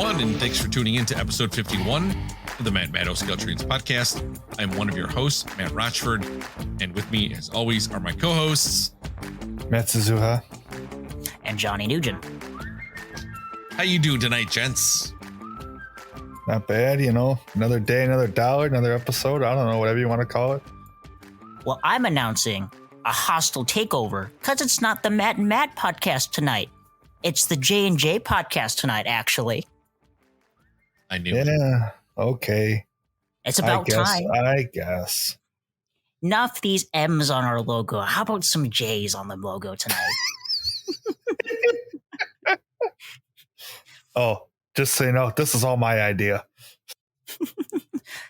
everyone, and thanks for tuning in to episode 51 of the Matt Maddow Scale Trainz podcast. I'm one of your hosts, Matt Rochford, and with me, as always, are my co-hosts, Matt Suzuha and Johnny Nugent. How you doing tonight, gents? Not bad, another day, another dollar, another episode. I don't know, whatever you want to call it. Well, I'm announcing a hostile takeover because it's not the Matt and Matt podcast tonight. It's the J&J podcast tonight, actually. I knew. Yeah, okay. It's about time. I guess. Enough these M's on our logo. How about some J's on the logo tonight? Oh, just so you know, this is all my idea.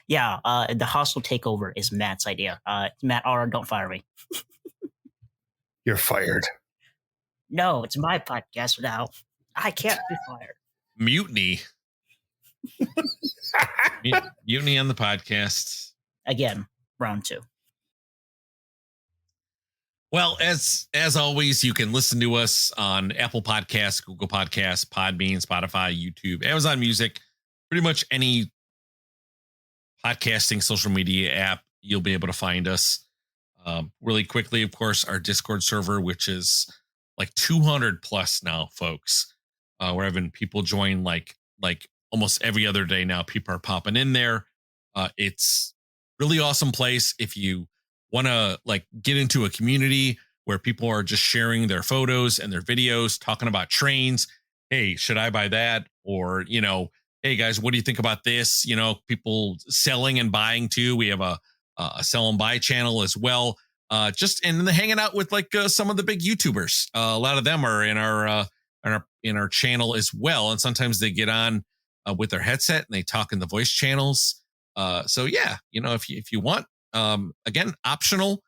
Yeah, the hostile takeover is Matt's idea. Matt R., don't fire me. You're fired. No, it's my podcast now. I can't be fired. Mutiny. Mutiny on the podcast. Again, round 2. Well, as always, you can listen to us on Apple Podcasts, Google Podcasts, Podbean, Spotify, YouTube, Amazon Music, pretty much any podcasting social media app, you'll be able to find us. Really quickly, of course, our Discord server, which is like 200 plus now, folks. We're having people join like almost every other day now. People are popping in there. It's really awesome place if you want to get into a community where people are just sharing their photos and their videos, talking about trains. Hey, should I buy that? Or, hey guys, what do you think about this? People selling and buying too. We have a sell and buy channel as well. And then hanging out with some of the big YouTubers. A lot of them are in our channel as well. And sometimes they get on with their headset and they talk in the voice channels. So yeah, if you want, again, optional,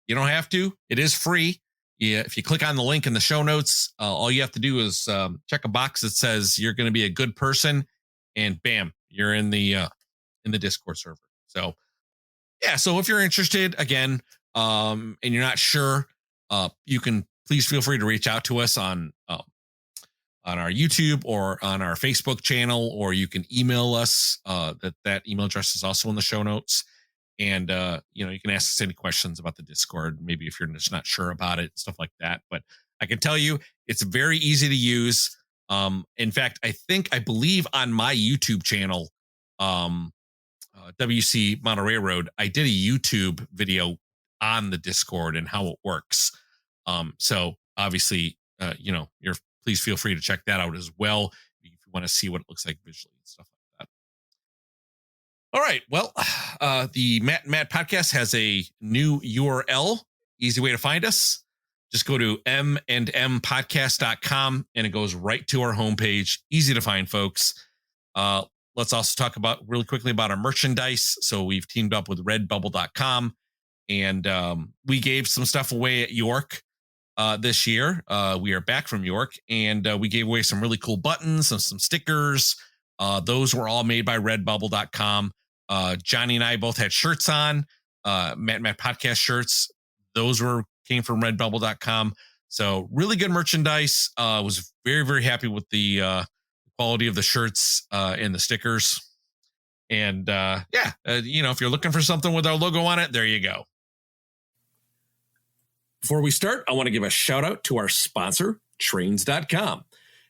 you don't have to. It is free. Yeah, if you click on the link in the show notes, all you have to do is check a box that says you're going to be a good person, and bam, you're in the Discord server. So yeah, so if you're interested, again, and you're not sure, you can please feel free to reach out to us on our YouTube or on our Facebook channel, or you can email us. That email address is also in the show notes. And, you can ask us any questions about the Discord, maybe if you're just not sure about it, stuff like that. But I can tell you it's very easy to use. In fact, I believe on my YouTube channel, WC Model Railroad, I did a YouTube video on the Discord and how it works. So obviously, please feel free to check that out as well if you want to see what it looks like visually and stuff like that. All right. Well, the Matt and Matt podcast has a new URL. Easy way to find us. Just go to mandmpodcast.com and it goes right to our homepage. Easy to find, folks. Let's also talk really quickly about our merchandise. So we've teamed up with redbubble.com, and we gave some stuff away at York this year. We are back from York, and we gave away some really cool buttons and some stickers. Those were all made by redbubble.com. Johnny and I both had shirts on, Matt podcast shirts. Those came from redbubble.com. So really good merchandise. Was very, very happy with the quality of the shirts and the stickers. And if you're looking for something with our logo on it, there you go. Before we start, I want to give a shout out to our sponsor, Trainz.com.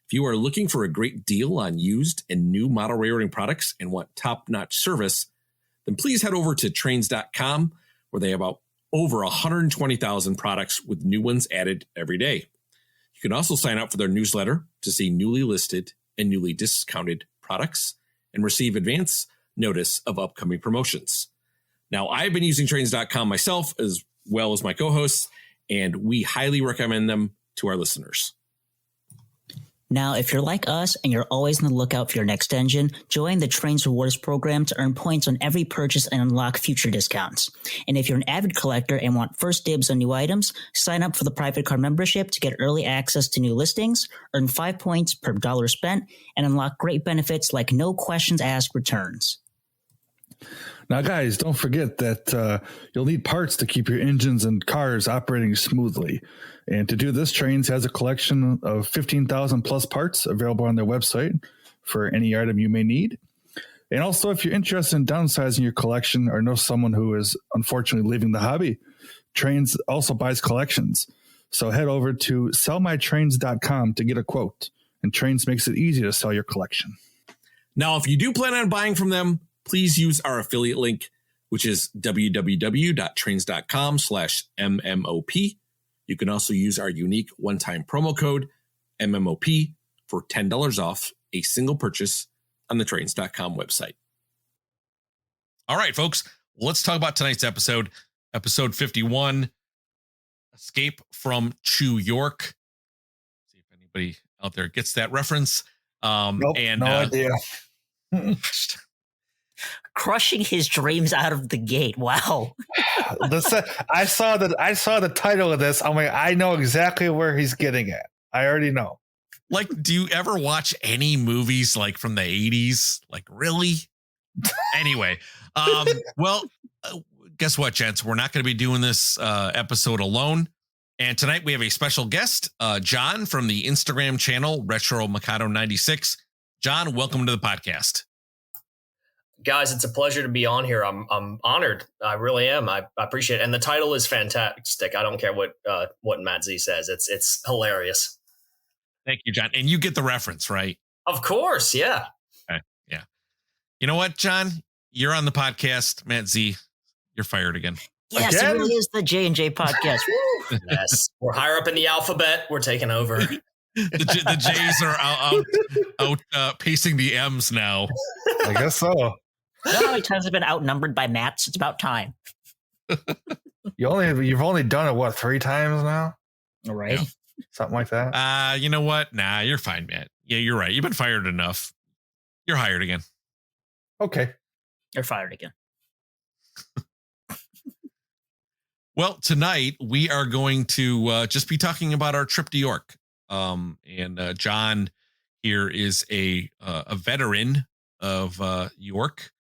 If you are looking for a great deal on used and new model railroading products and want top-notch service, then please head over to Trainz.com, where they have over 120,000 products with new ones added every day. You can also sign up for their newsletter to see newly listed and newly discounted products and receive advance notice of upcoming promotions. Now, I've been using Trainz.com myself as well as my co-hosts, and we highly recommend them to our listeners. Now, if you're like us and you're always on the lookout for your next engine, join the Trainz Rewards program to earn points on every purchase and unlock future discounts. And if you're an avid collector and want first dibs on new items, sign up for the private card membership to get early access to new listings, earn 5 points per dollar spent, and unlock great benefits like no questions asked returns. Now, guys, don't forget that you'll need parts to keep your engines and cars operating smoothly. And to do this, Trainz has a collection of 15,000 plus parts available on their website. for any item you may need. And also, if you're interested in downsizing your collection or know someone who is unfortunately leaving the hobby, Trainz also buys collections. So head over to sellmytrainz.com to get a quote. And Trainz makes it easy to sell your collection. Now, if you do plan on buying from them, please use our affiliate link, which is www.trainz.com/MMOP. You can also use our unique one-time promo code MMOP for $10 off a single purchase on the Trainz.com website. All right, folks, let's talk about tonight's episode 51, Escape from Choo York. See if anybody out there gets that reference. Nope, no idea. Crushing his dreams out of the gate. Wow. I saw the title of this. I'm like, I know exactly where he's getting at. I already know. Like, do you ever watch any movies like from the 80s? Like, really? Anyway, well, guess what, gents? We're not going to be doing this episode alone. And tonight we have a special guest, John from the Instagram channel RetroMikado 96. John, welcome to the podcast. Guys, it's a pleasure to be on here. I'm honored. I really am. I appreciate it. And the title is fantastic. I don't care what Matt Z says. It's hilarious. Thank you, John. And you get the reference, right? Of course, yeah. Okay. Yeah. You know what, John? You're on the podcast. Matt Z, you're fired again. Yes, Again? it really is the J&J podcast. Woo! Yes. We're higher up in the alphabet. We're taking over. The J's are out pacing the M's now. I guess so. Well, how many times have been outnumbered by Matts? It's about time. You've only done it, what, 3 times now? All right. Yeah. Something like that. You know what? Nah, you're fine, Matt. Yeah, you're right. You've been fired enough. You're hired again. Okay. You're fired again. Well, tonight we are going to just be talking about our trip to York. And John here is a veteran of York,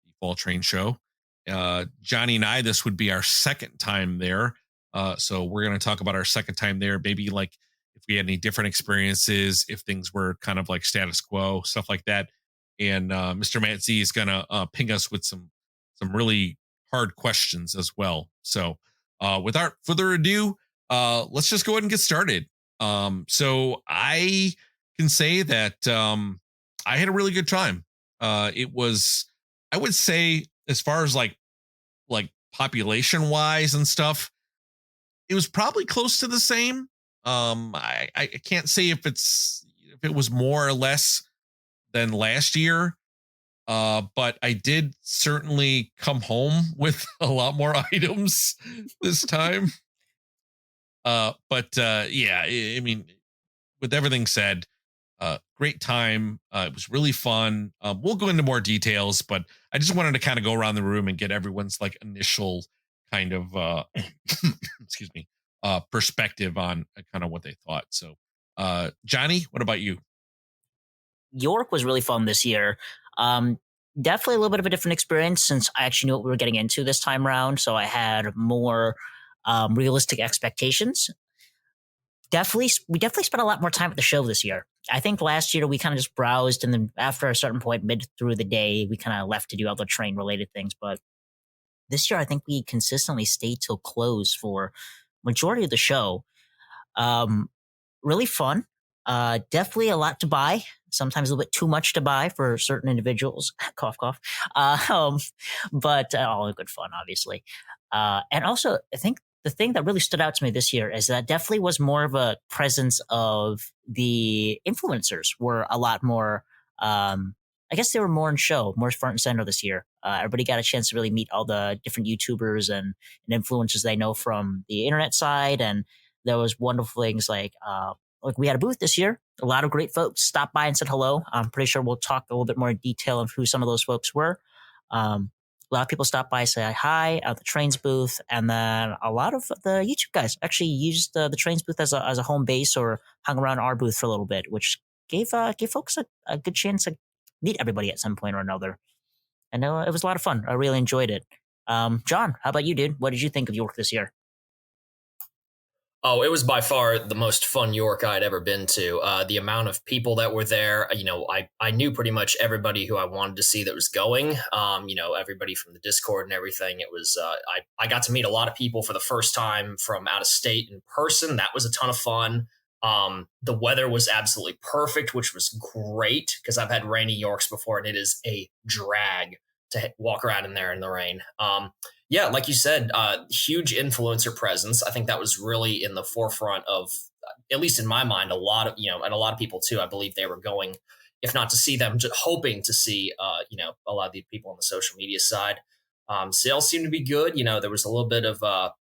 the Fall Train Show. Johnny and I, this would be our second time there. So we're going to talk about our second time there, maybe like if we had any different experiences, if things were kind of like status quo, stuff like that. And Mr. Matt Z is going to ping us with some really hard questions as well. So without further ado, let's just go ahead and get started. So I can say that I had a really good time. It was, I would say, as far as like population wise and stuff, it was probably close to the same. I can't say if it was more or less than last year. But I did certainly come home with a lot more items this time. Yeah, I mean, with everything said, great time. It was really fun. We'll go into more details, but I just wanted to kind of go around the room and get everyone's like initial kind of, excuse me, perspective on kind of what they thought. So, Johnny, what about you? York was really fun this year. Definitely a little bit of a different experience since I actually knew what we were getting into this time around. So I had more realistic expectations. We definitely spent a lot more time at the show this year. I think last year we kind of just browsed, and then after a certain point, mid through the day, we kind of left to do other train related things. But this year, I think we consistently stayed till close for majority of the show. Really fun. Definitely a lot to buy. Sometimes a little bit too much to buy for certain individuals. Cough, cough. But all good fun, obviously. And also, I think the thing that really stood out to me this year is that definitely was more of a presence of the influencers were a lot more, I guess they were more in show, more front and center this year. Everybody got a chance to really meet all the different YouTubers and influencers they know from the internet side. And there was wonderful things like we had a booth this year. A lot of great folks stopped by and said hello. I'm pretty sure we'll talk a little bit more in detail of who some of those folks were. A lot of people stopped by, say hi at the Trainz booth, and then a lot of the YouTube guys actually used the Trainz booth as a home base or hung around our booth for a little bit, which gave folks a good chance to meet everybody at some point or another. And it was a lot of fun. I really enjoyed it. John, how about you, dude? What did you think of York this year? Oh, it was by far the most fun York I'd ever been to. The amount of people that were there, I knew pretty much everybody who I wanted to see that was going. Everybody from the Discord and everything. It was I got to meet a lot of people for the first time from out of state in person. That was a ton of fun. The weather was absolutely perfect, which was great because I've had rainy Yorks before, and it is a drag to walk around in there in the rain. Yeah, like you said, huge influencer presence. I think that was really in the forefront of, at least in my mind, a lot of, and a lot of people too. I believe they were going, if not to see them, just hoping to see, a lot of the people on the social media side. Sales seemed to be good. There was a little bit of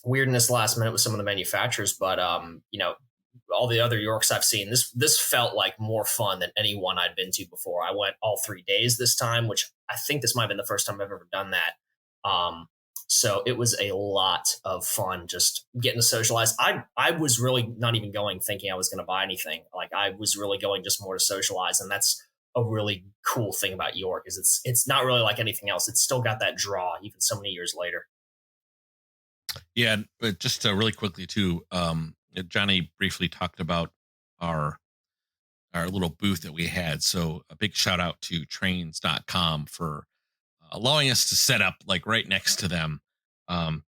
weirdness last minute with some of the manufacturers, but all the other Yorks I've seen, this felt like more fun than any one I'd been to before. I went all 3 days this time, which I think this might have been the first time I've ever done that. So it was a lot of fun just getting to socialize. I was really not even going thinking I was going to buy anything. Like, I was really going just more to socialize. And that's a really cool thing about York, is it's not really like anything else. It's still got that draw even so many years later. Yeah, but just really quickly too, Johnny briefly talked about our little booth that we had. So a big shout out to Trainz.com for allowing us to set up like right next to them.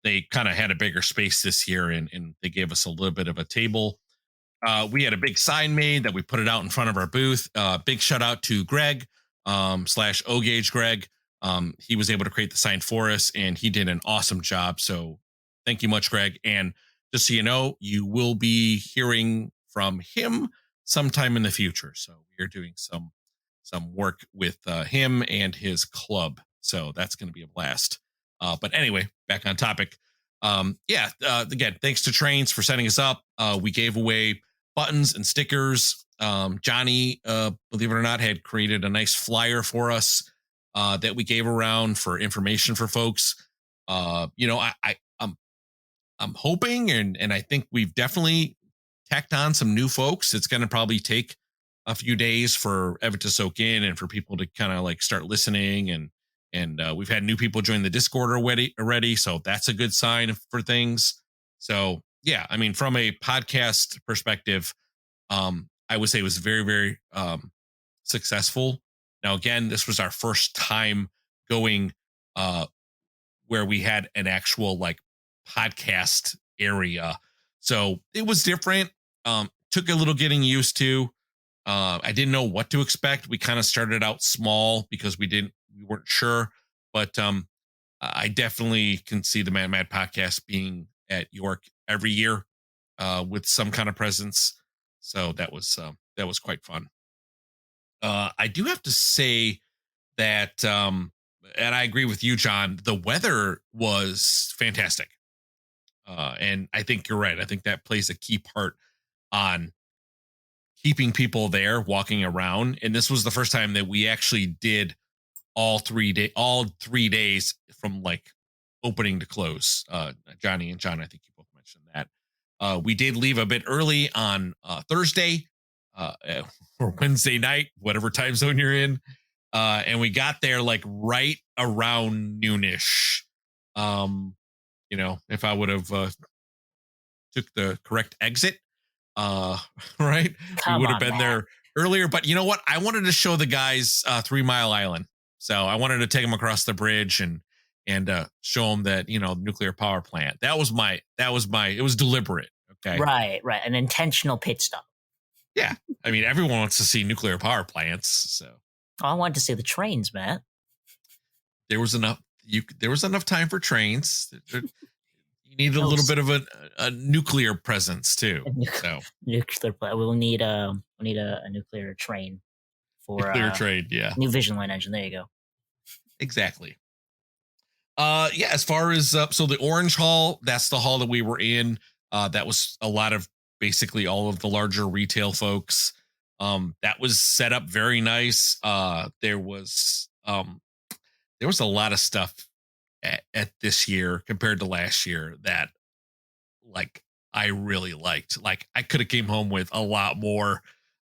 They kind of had a bigger space this year, and they gave us a little bit of a table. We had a big sign made that we put it out in front of our booth. Big shout out to Greg / O-Gauge Greg. He was able to create the sign for us, and he did an awesome job. So thank you much, Greg. And just so you know, you will be hearing from him sometime in the future. So we're doing some work with him and his club. So that's going to be a blast. But anyway, back on topic. Again, thanks to Trainz for setting us up. We gave away buttons and stickers. Johnny, believe it or not, had created a nice flyer for us that we gave around for information for folks. I'm hoping, and I think we've definitely tacked on some new folks. It's going to probably take a few days for everything to soak in and for people to kind of like start listening, and we've had new people join the Discord already, so that's a good sign for things. So yeah, I mean, from a podcast perspective, I would say it was very, very successful. Now, again, this was our first time going where we had an actual like podcast area, so it was different. Took a little getting used to. I didn't know what to expect. We kind of started out small because we weren't sure, but I definitely can see the Mad podcast being at York every year with some kind of presence. So that was quite fun. I do have to say that, and I agree with you, John, the weather was fantastic. And I think you're right. I think that plays a key part on keeping people there walking around. And this was the first time that we actually did all 3 days from like opening to close. Johnny and John, I think you both mentioned that. We did leave a bit early on Thursday or Wednesday night, whatever time zone you're in. And we got there like right around noonish. If I would have took the correct exit, right, we would have been there earlier. But you know what? I wanted to show the guys 3 Mile Island. So I wanted to take them across the bridge and show them that, nuclear power plant. It was deliberate. Okay. Right. An intentional pit stop. Yeah. I mean, everyone wants to see nuclear power plants. So I wanted to see the trains, Matt. There was enough time for trains. You need a little bit of a nuclear presence too. So nuclear. We'll need a nuclear train for nuclear train. Yeah, new Vision Line engine. There you go. Exactly. As far as so the Orange Hall, that's the hall that we were in. That was a lot of basically all of the larger retail folks. That was set up very nice. There was a lot of stuff at this year compared to last year that like I really liked. Like I could have came home with a lot more,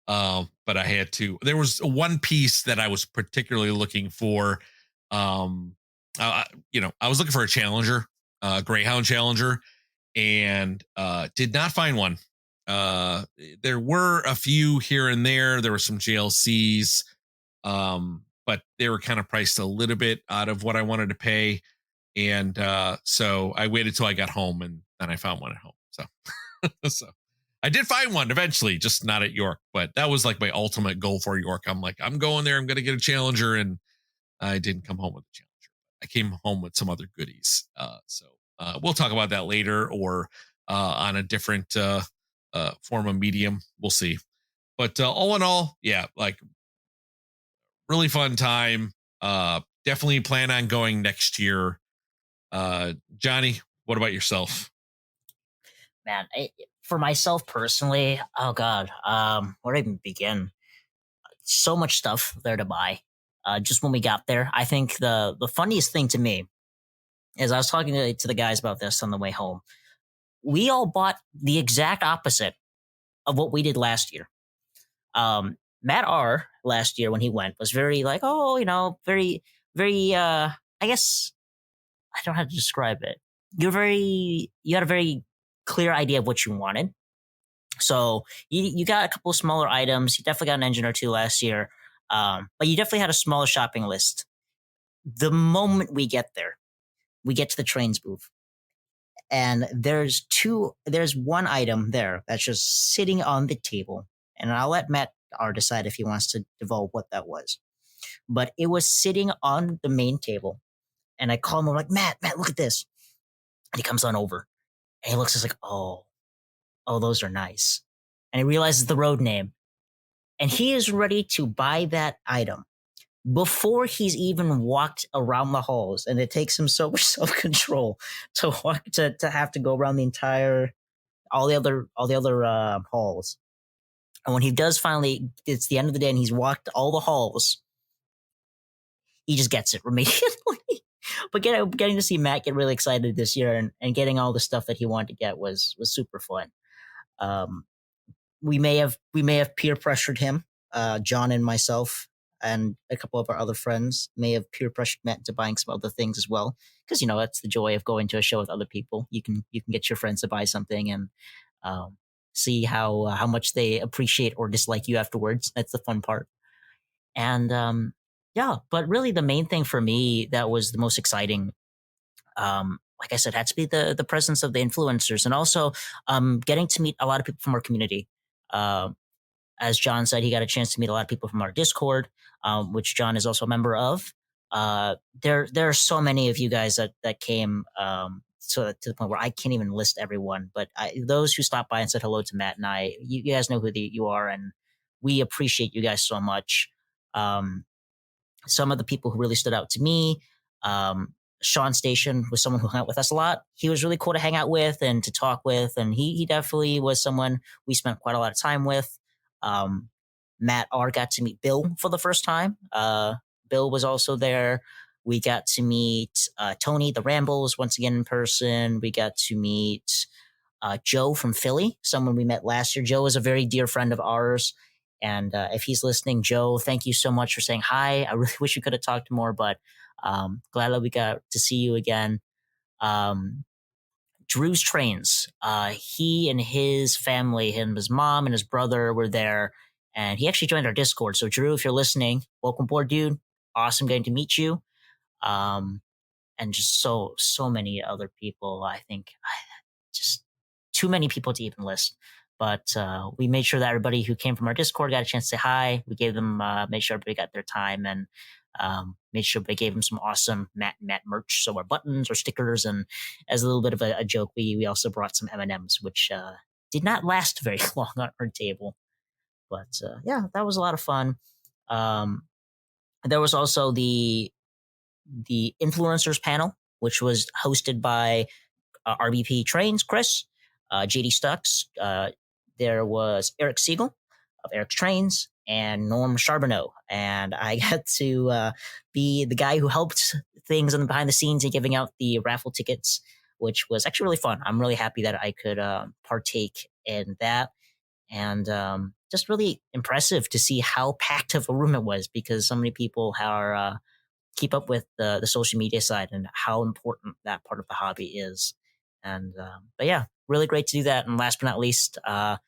but I had to. There was one piece that I was particularly looking for. I was looking for a Challenger, Greyhound Challenger, and did not find one. There were a few here and there. There were some JLCs, but they were kind of priced a little bit out of what I wanted to pay. And so I waited till I got home, and then I found one at home. So, so I did find one eventually, just not at York. But that was like my ultimate goal for York. I'm like, I'm going there. I'm going to get a Challenger, and I didn't come home with a Challenger. I came home with some other goodies. So we'll talk about that later, or on a different form of medium. We'll see. But all in all, yeah, like really fun time. Definitely plan on going next year. Johnny, what about yourself? Man, for myself personally, oh God, where do I even begin? So much stuff there to buy. Just when we got there, I think the funniest thing to me is I was talking to the guys about this on the way home. We all bought the exact opposite of what we did last year. Matt R. last year when he went was very like, oh, very, very, I guess I don't know how to describe it. You had a very clear idea of what you wanted. So you got a couple of smaller items. You definitely got an engine or two last year. But you definitely had a smaller shopping list. The moment we get there, we get to the Trainz booth. And there's one item there that's just sitting on the table. And I'll let Matt R decide if he wants to divulge what that was. But it was sitting on the main table. And I call him, I'm like, Matt, look at this. And he comes on over. And he looks just like, oh, those are nice. And he realizes the road name. And he is ready to buy that item before he's even walked around the halls. And it takes him so much self-control to walk to have to go around all the other halls. And when he does finally, it's the end of the day and he's walked all the halls, he just gets it immediately. But getting to see Matt get really excited this year and getting all the stuff that he wanted to get was super fun. We may have peer pressured him. John and myself and a couple of our other friends may have peer pressured Matt into buying some other things as well. Because that's the joy of going to a show with other people. You can get your friends to buy something and see how much they appreciate or dislike you afterwards. That's the fun part. And yeah, but really the main thing for me that was the most exciting, like I said, had to be the presence of the influencers and also getting to meet a lot of people from our community. As John said, he got a chance to meet a lot of people from our Discord, which John is also a member of. There are so many of you guys that came to the point where I can't even list everyone. But those who stopped by and said hello to Matt and I, you guys know who you are, and we appreciate you guys so much. Some of the people who really stood out to me, Sean Station was someone who hung out with us a lot. He was really cool to hang out with and to talk with, and he definitely was someone we spent quite a lot of time with. Matt R got to meet Bill for the first time. Bill was also there. We got to meet Tony the Rambles once again in person. We got to meet Joe from Philly, someone we met last year. Joe is a very dear friend of ours. And if he's listening, Joe, thank you so much for saying hi. I really wish we could have talked more, but glad that we got to see you again. Drew's Trainz. He and his family, his mom and his brother were there, and he actually joined our Discord. So Drew, if you're listening, welcome aboard, dude. Awesome getting to meet you. And just so many other people. I think just too many people to even list. But we made sure that everybody who came from our Discord got a chance to say hi. We gave them, made sure everybody got their time, and made sure they gave them some awesome Matt merch. So our buttons or stickers, and as a little bit of a joke, we also brought some M&Ms, which did not last very long on our table. But yeah, that was a lot of fun. There was also the influencers panel, which was hosted by RBP Trainz, Chris, JD Stux. There was Eric Siegel of Eric Trainz and Norm Charbonneau. And I got to be the guy who helped things on the behind the scenes and giving out the raffle tickets, which was actually really fun. I'm really happy that I could partake in that. And just really impressive to see how packed of a room it was, because so many people are keep up with the social media side and how important that part of the hobby is. And but yeah, really great to do that. And last but not least, Matt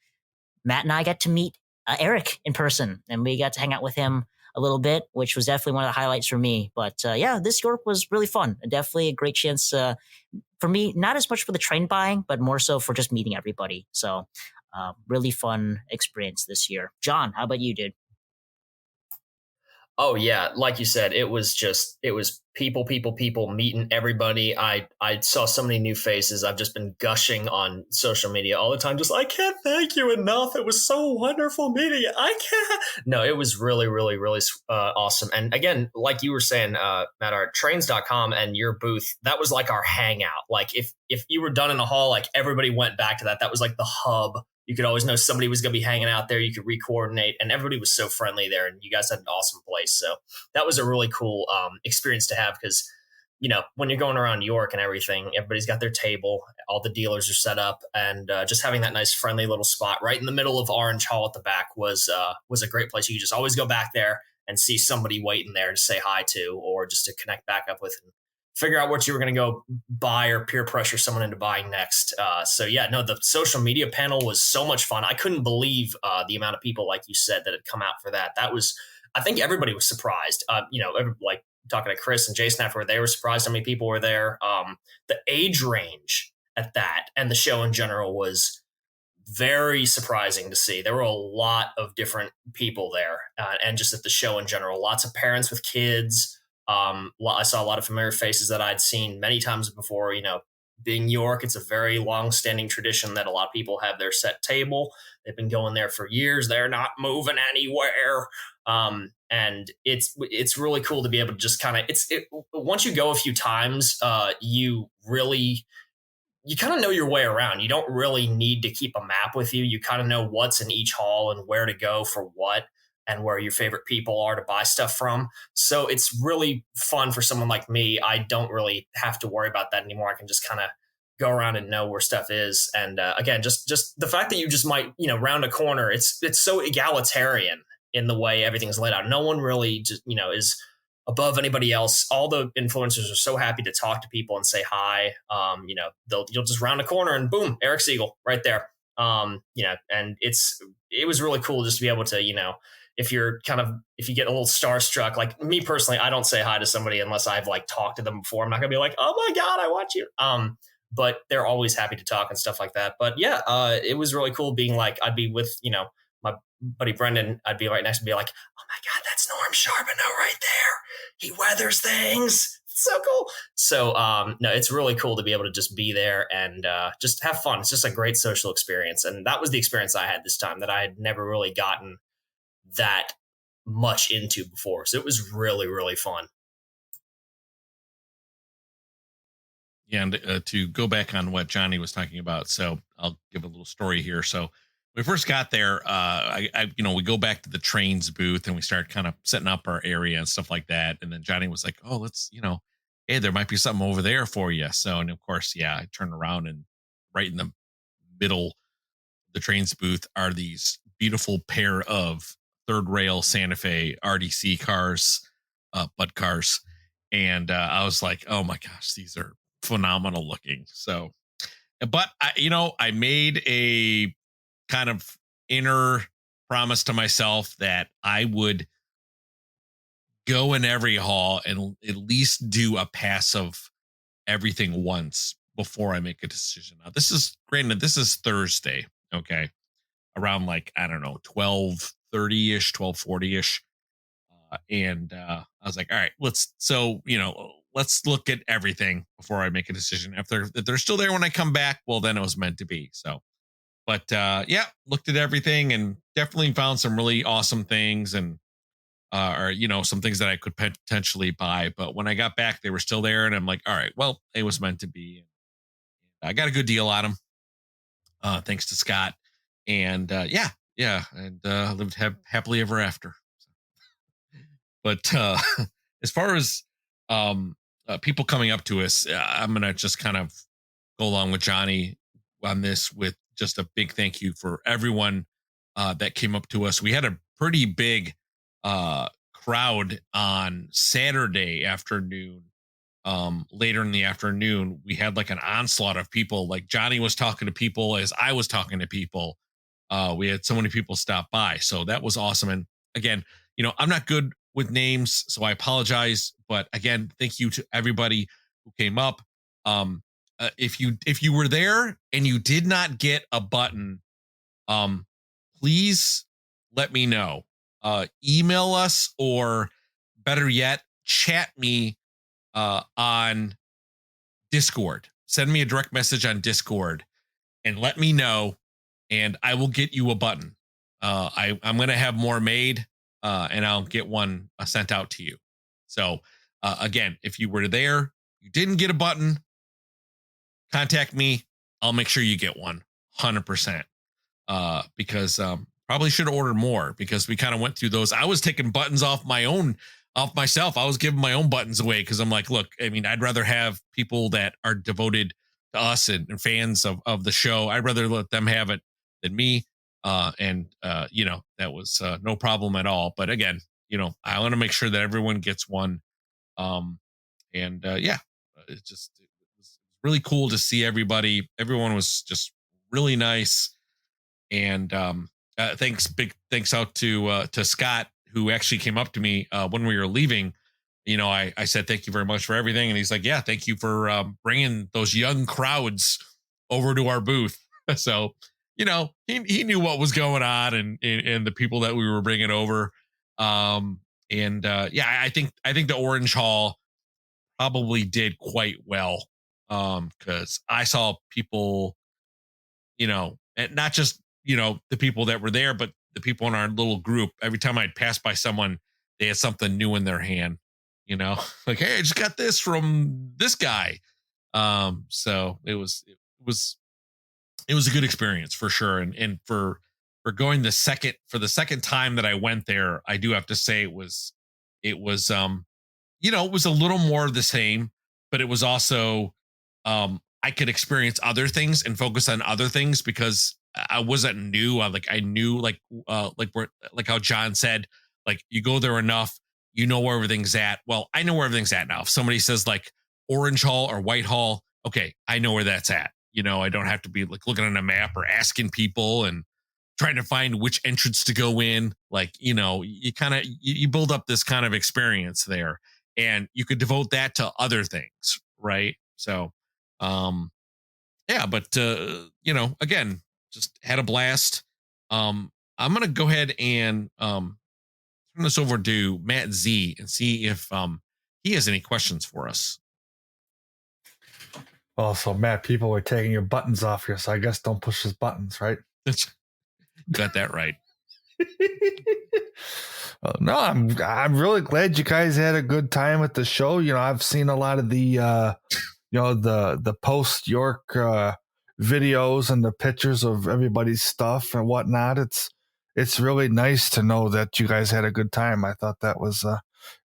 and I got to meet Eric in person, and we got to hang out with him a little bit, which was definitely one of the highlights for me. But yeah, this York was really fun. Definitely a great chance for me, not as much for the train buying, but more so for just meeting everybody. So really fun experience this year. John, how about you, dude? Oh yeah, like you said, it was people meeting everybody. I saw so many new faces. I've just been gushing on social media all the time. Just I can't thank you enough. It was so wonderful meeting you. I can't. No, it was really, really, really awesome. And again, like you were saying, at our Trainz.com and your booth, that was like our hangout. Like if you were done in the hall, like everybody went back to that. That was like the hub. You could always know somebody was going to be hanging out there. You could re-coordinate, and everybody was so friendly there, and you guys had an awesome place. So that was a really cool experience to have because, you know, when you're going around New York and everything, everybody's got their table, all the dealers are set up, and just having that nice friendly little spot right in the middle of Orange Hall at the back was a great place. You could just always go back there and see somebody waiting there to say hi to, or just to connect back up with and figure out what you were going to go buy or peer pressure someone into buying next. So yeah, no, the social media panel was so much fun. I couldn't believe the amount of people, like you said, that had come out for that. That was, I think everybody was surprised. You know, like talking to Chris and Jason after, they were surprised how many people were there. The age range at that and the show in general was very surprising to see. There were a lot of different people there, and just at the show in general, lots of parents with kids. I saw a lot of familiar faces that I'd seen many times before. You know, being New York, it's a very long-standing tradition that a lot of people have their set table. They've been going there for years. They're not moving anywhere, and it's really cool to be able to just kind of once you go a few times, you kind of know your way around. You don't really need to keep a map with you. You kind of know what's in each hall and where to go for what, and where your favorite people are to buy stuff from. So it's really fun for someone like me. I don't really have to worry about that anymore. I can just kind of go around and know where stuff is. And again, just the fact that you just might, you know, round a corner, it's so egalitarian in the way everything's laid out. No one really just, you know, is above anybody else. All the influencers are so happy to talk to people and say hi. You know, you'll just round a corner and boom, Eric Siegel right there. You know, and it was really cool just to be able to, you know, if you get a little starstruck, like me personally, I don't say hi to somebody unless I've like talked to them before. I'm not gonna be like, oh my God, I want you. But they're always happy to talk and stuff like that. But yeah, it was really cool being like, I'd be with, you know, my buddy Brendan, I'd be right next to be like, oh my God, that's Norm Charbonneau right there. He weathers things. It's so cool. So no, it's really cool to be able to just be there and just have fun. It's just a great social experience. And that was the experience I had this time that I had never really gotten that much into before. So it was really, really fun. Yeah, and to go back on what Johnny was talking about, so I'll give a little story here. So when we first got there, we go back to the Trainz booth and we start kind of setting up our area and stuff like that. And then Johnny was like, "Oh, let's, you know, hey, there might be something over there for you." So, and of course, yeah, I turn around and right in the middle, the Trainz booth are these beautiful pair of third rail Santa Fe RDC cars, butt cars, and I was like, "Oh my gosh, these are phenomenal looking." So, but I made a kind of inner promise to myself that I would go in every hall and at least do a pass of everything once before I make a decision. Now, this is Thursday, okay, around like, I don't know, 12:30ish, 12:40ish. And I was like, all right, let's look at everything before I make a decision. If they're still there when I come back, well, then it was meant to be. So, but yeah, looked at everything and definitely found some really awesome things and some things that I could potentially buy. But when I got back, they were still there, and I'm like, all right, well, it was meant to be. I got a good deal on them, thanks to Scott, and and lived happily ever after. But as far as people coming up to us, I'm going to just kind of go along with Johnny on this with just a big thank you for everyone that came up to us. We had a pretty big crowd on Saturday afternoon later in the afternoon, we had like an onslaught of people. Like Johnny was talking to people as I was talking to people. We had so many people stop by. So that was awesome. And again, I'm not good with names, so I apologize. But again, thank you to everybody who came up. If you were there and you did not get a button, please let me know. Email us, or better yet, chat me on Discord. Send me a direct message on Discord and let me know, and I will get you a button. I'm going to have more made, and I'll get one sent out to you. So again, if you were there, you didn't get a button, contact me. I'll make sure you get one 100%. Because probably should have ordered more, because we kind of went through those. I was taking buttons off myself. I was giving my own buttons away because I'm like, look, I mean, I'd rather have people that are devoted to us and fans of the show. I'd rather let them have it than me. That was no problem at all. But again, I want to make sure that everyone gets one. It was really cool to see everybody. Everyone was just really nice. And big thanks out to Scott, who actually came up to me when we were leaving. I said, thank you very much for everything. And he's like, yeah, thank you for bringing those young crowds over to our booth. So, he knew what was going on and the people that we were bringing over. I think the Orange Hall probably did quite well, because I saw people, and not just, the people that were there, but the people in our little group. Every time I'd pass by someone, they had something new in their hand, like, hey, I just got this from this guy. So it was a good experience for sure. And for going the second time that I went there, I do have to say it was it was a little more of the same, but it was also, I could experience other things and focus on other things because I wasn't new. I knew like how John said, like, you go there enough, where everything's at. Well, I know where everything's at now. If somebody says like Orange Hall or White Hall, okay, I know where that's at. I don't have to be like looking on a map or asking people and trying to find which entrance to go in. Like, you kind of, you build up this kind of experience there, and you could devote that to other things. Right. So, again, just had a blast. I'm going to go ahead and turn this over to Matt Z and see if he has any questions for us. Well, so Matt, people were taking your buttons off here, so I guess don't push his buttons, right? Got that right. No, I'm really glad you guys had a good time at the show. I've seen a lot of the the post York videos and the pictures of everybody's stuff and whatnot. It's really nice to know that you guys had a good time. I thought that was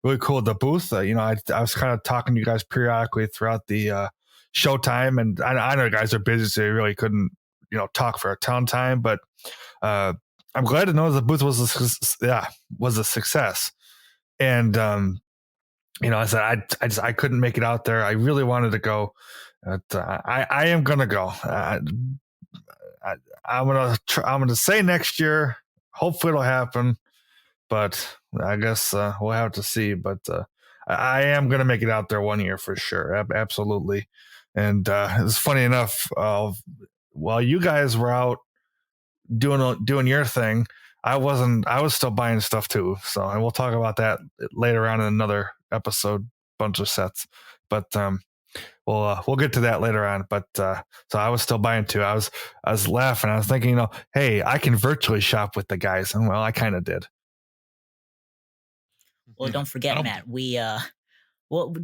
really cool. The booth, I was kind of talking to you guys periodically throughout the showtime, and I know you guys are busy, so you really couldn't talk for a ton of time, but I'm glad to know the booth was a success. And I said I couldn't make it out there. I really wanted to go. But, I am gonna go. I'm gonna say next year. Hopefully it'll happen, but I guess we'll have to see. But I am gonna make it out there one year for sure. Absolutely. And it's funny enough. While you guys were out doing your thing, I was still buying stuff too. So, and we'll talk about that later on in another episode, bunch of sets. But we'll get to that later on. But so I was still buying too. I was laughing. I was thinking, hey, I can virtually shop with the guys, and well, I kind of did. Well, don't forget, Matt. We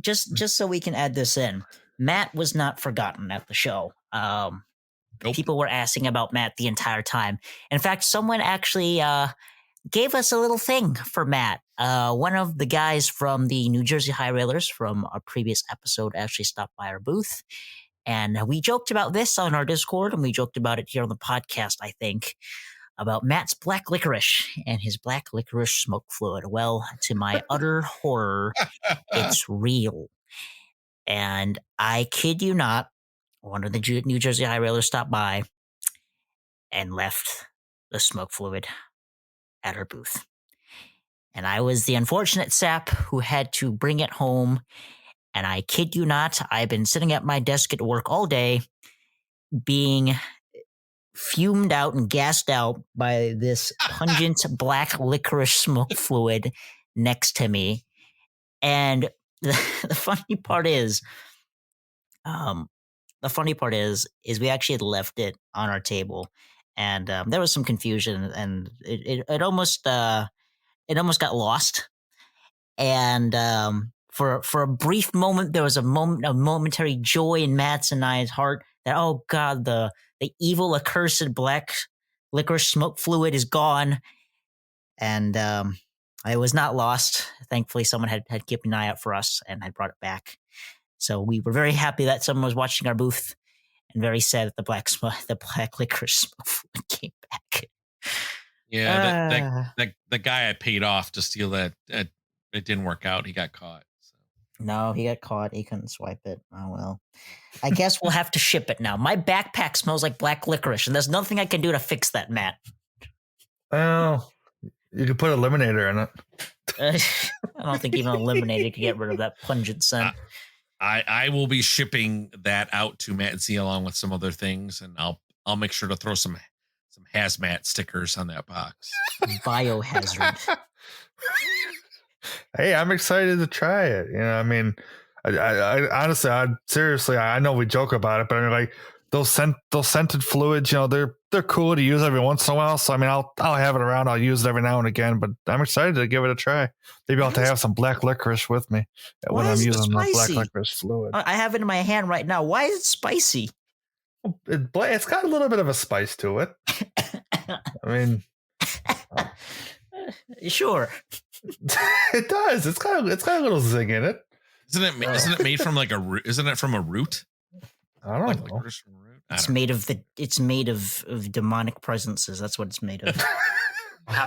just so we can add this in, Matt was not forgotten at the show. Nope. People were asking about Matt the entire time. In fact, someone actually gave us a little thing for Matt. One of the guys from the New Jersey High Railers from our previous episode actually stopped by our booth. And we joked about this on our Discord, and we joked about it here on the podcast, I think, about Matt's black licorice and his black licorice smoke fluid. Well, to my utter horror, it's real. And I kid you not, one of the New Jersey High Railers stopped by and left the smoke fluid at her booth. And I was the unfortunate sap who had to bring it home. And I kid you not, I've been sitting at my desk at work all day being fumed out and gassed out by this pungent black licorice smoke fluid next to me. And the funny part is, we actually had left it on our table, and there was some confusion, and it almost got lost. And for a brief moment, there was a momentary joy in Matt's and I's heart that, oh God, the evil, accursed black licorice smoke fluid is gone. And I was not lost. Thankfully, someone had kept an eye out for us and had brought it back. So we were very happy that someone was watching our booth, and very sad that the black licorice smoke fluid came back. Yeah, the guy I paid off to steal that, it didn't work out. He got caught. So. No, he got caught. He couldn't swipe it. Oh, well. I guess we'll have to ship it now. My backpack smells like black licorice, and there's nothing I can do to fix that, Matt. Well, you could put eliminator in it. I don't think even eliminator could get rid of that pungent scent. I will be shipping that out to Matt Z along with some other things, and I'll make sure to throw some hazmat stickers on that box. Biohazard. Hey, I'm excited to try it. You know, I mean, I honestly, I know we joke about it, but I mean, like those scented fluids, you know, they're cool to use every once in a while. So I mean, I'll have it around. I'll use it every now and again. But I'm excited to give it a try. Maybe I'll have to have some black licorice with me when I'm using the black licorice fluid. I have it in my hand right now. Why is it spicy? It's got a little bit of a spice to it. I mean, sure. It does. It's got a little zing in it. Isn't it made from like a root? Isn't it from a root? I don't like know. It's made of demonic presences. That's what it's made of.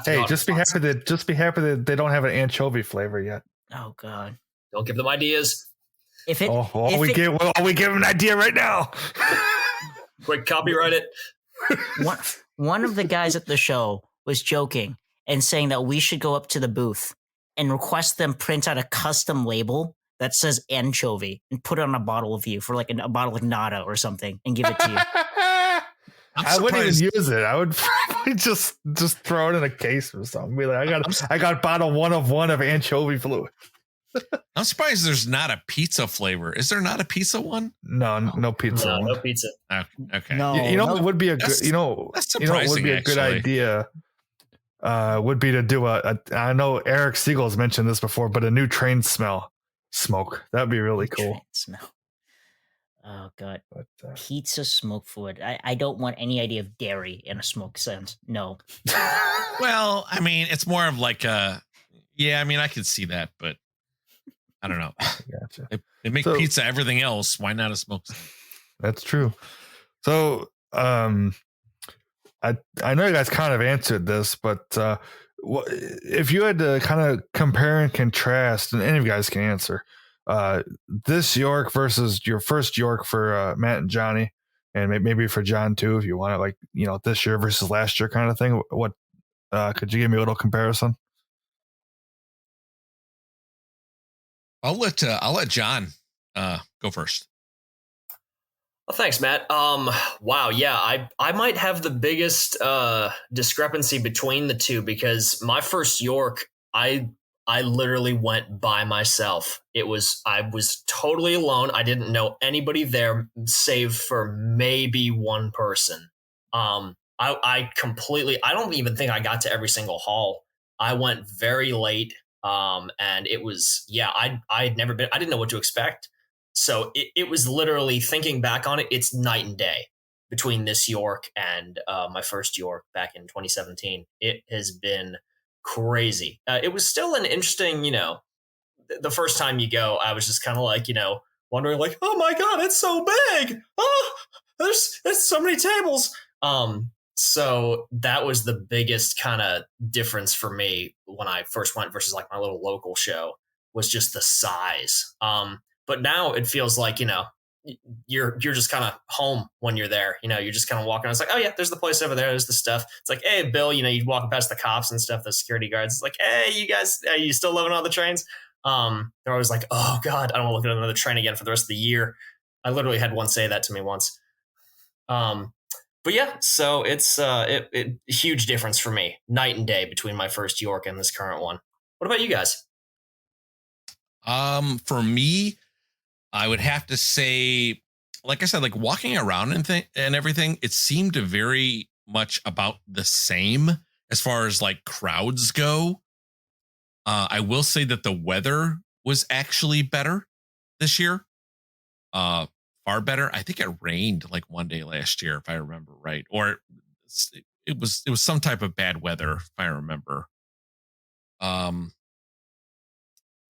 Hey, just be happy that they don't have an anchovy flavor yet. Oh God! Don't give them ideas. We give them an idea right now. Quick, copyright it. One of the guys at the show was joking and saying that we should go up to the booth and request them print out a custom label that says anchovy and put it on a bottle of you for like a bottle of Nada or something and give it to you. I wouldn't even use it. I would probably just throw it in a case or something. Be like, I got bottle 1 of 1 of anchovy fluid. I'm surprised there's not a pizza flavor. Is there not a pizza one? No pizza. No pizza. Okay. No, it would be a good. That's surprising. Would be a good idea. Would be to do I know Eric Siegel's mentioned this before, but a new Trainz smoke. That'd be really cool. Smell. Oh God. But, pizza smoke fluid. I don't want any idea of dairy in a smoke sense. No. Well, I mean, it's more of like I mean, I could see that, but I don't know. Gotcha. They make pizza everything else. Why not a smoke? That's true. So, I know you guys kind of answered this, but if you had to kind of compare and contrast, and any of you guys can answer, this York versus your first York for Matt and Johnny, and maybe for John too, if you want it, like, you know, this year versus last year kind of thing. What could you give me a little comparison? I'll let John go first. Well, thanks, Matt. Wow, yeah, I might have the biggest discrepancy between the two, because my first York, I literally went by myself. I was totally alone. I didn't know anybody there save for maybe one person. I don't even think I got to every single hall. I went very late. And it was, I didn't know what to expect. So it was literally, thinking back on it, it's night and day between this York and my first York back in 2017. It has been crazy. It was still an interesting, the first time you go, I was just kind of like, wondering like, oh my God, it's so big. Oh, there's so many tables. So that was the biggest kind of difference for me when I first went versus like my little local show, was just the size. But now it feels like, you're just kind of home when you're there. You're just kind of walking. It's like, oh yeah, there's the place over there. There's the stuff. It's like, hey, Bill, you walk past the cops and stuff, the security guards. It's like, hey, you guys, are you still living on the trains? They're always like, oh God, I don't want to look at another train again for the rest of the year. I literally had one say that to me once. But yeah, so it's a huge difference for me, night and day between my first York and this current one. What about you guys? For me, I would have to say, like I said, like walking around and everything, it seemed very much about the same as far as like crowds go. I will say that the weather was actually better this year. Far better. I think it rained like one day last year, if I remember right, or it was some type of bad weather, if I remember.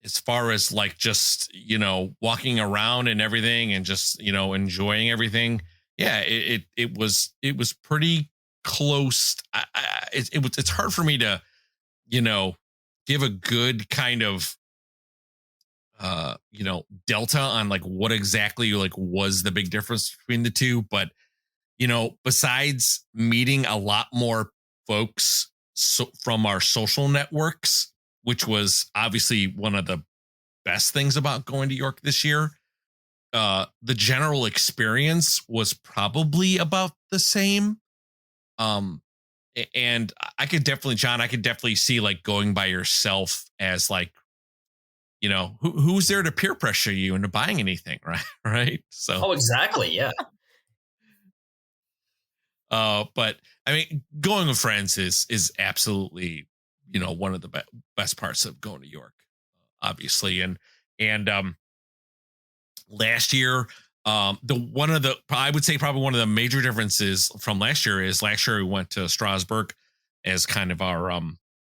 As far as like just walking around and everything and just enjoying everything, yeah, it was pretty close. It's hard for me to give a good kind of delta on like what exactly like was the big difference between the two, but besides meeting a lot more folks from our social networks, which was obviously one of the best things about going to York this year, the general experience was probably about the same. And I could definitely see like going by yourself as like, who's there to peer pressure you into buying anything, right? Right. So. Oh, exactly. Yeah. But I mean, going with friends is absolutely, one of the best parts of going to York, obviously. And last year, I would say probably one of the major differences from last year we went to Strasbourg as kind of our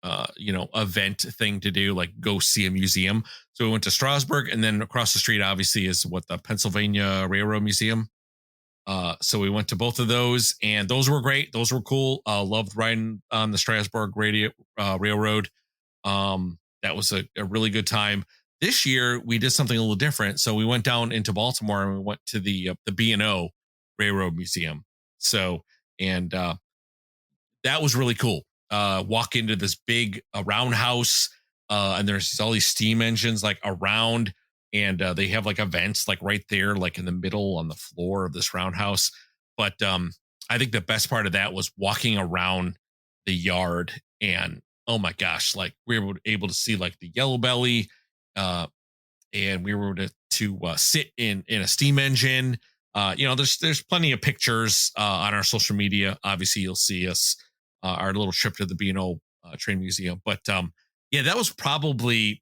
event thing to do, like go see a museum. So we went to Strasbourg, and then across the street obviously is the Pennsylvania Railroad Museum. So we went to both of those, and those were great. Those were cool. Loved riding on the Strasbourg Railroad. That was a really good time. This year we did something a little different. So we went down into Baltimore and we went to the B&O Railroad Museum. So, and that was really cool. Walk into this big roundhouse, and there's all these steam engines like around, and they have like events like right there, like in the middle on the floor of this roundhouse. But I think the best part of that was walking around the yard, and oh my gosh, like we were able to see like the yellow belly, and we were to sit in a steam engine. There's plenty of pictures on our social media. Obviously, you'll see us our little trip to the B&O train museum. But yeah, that was probably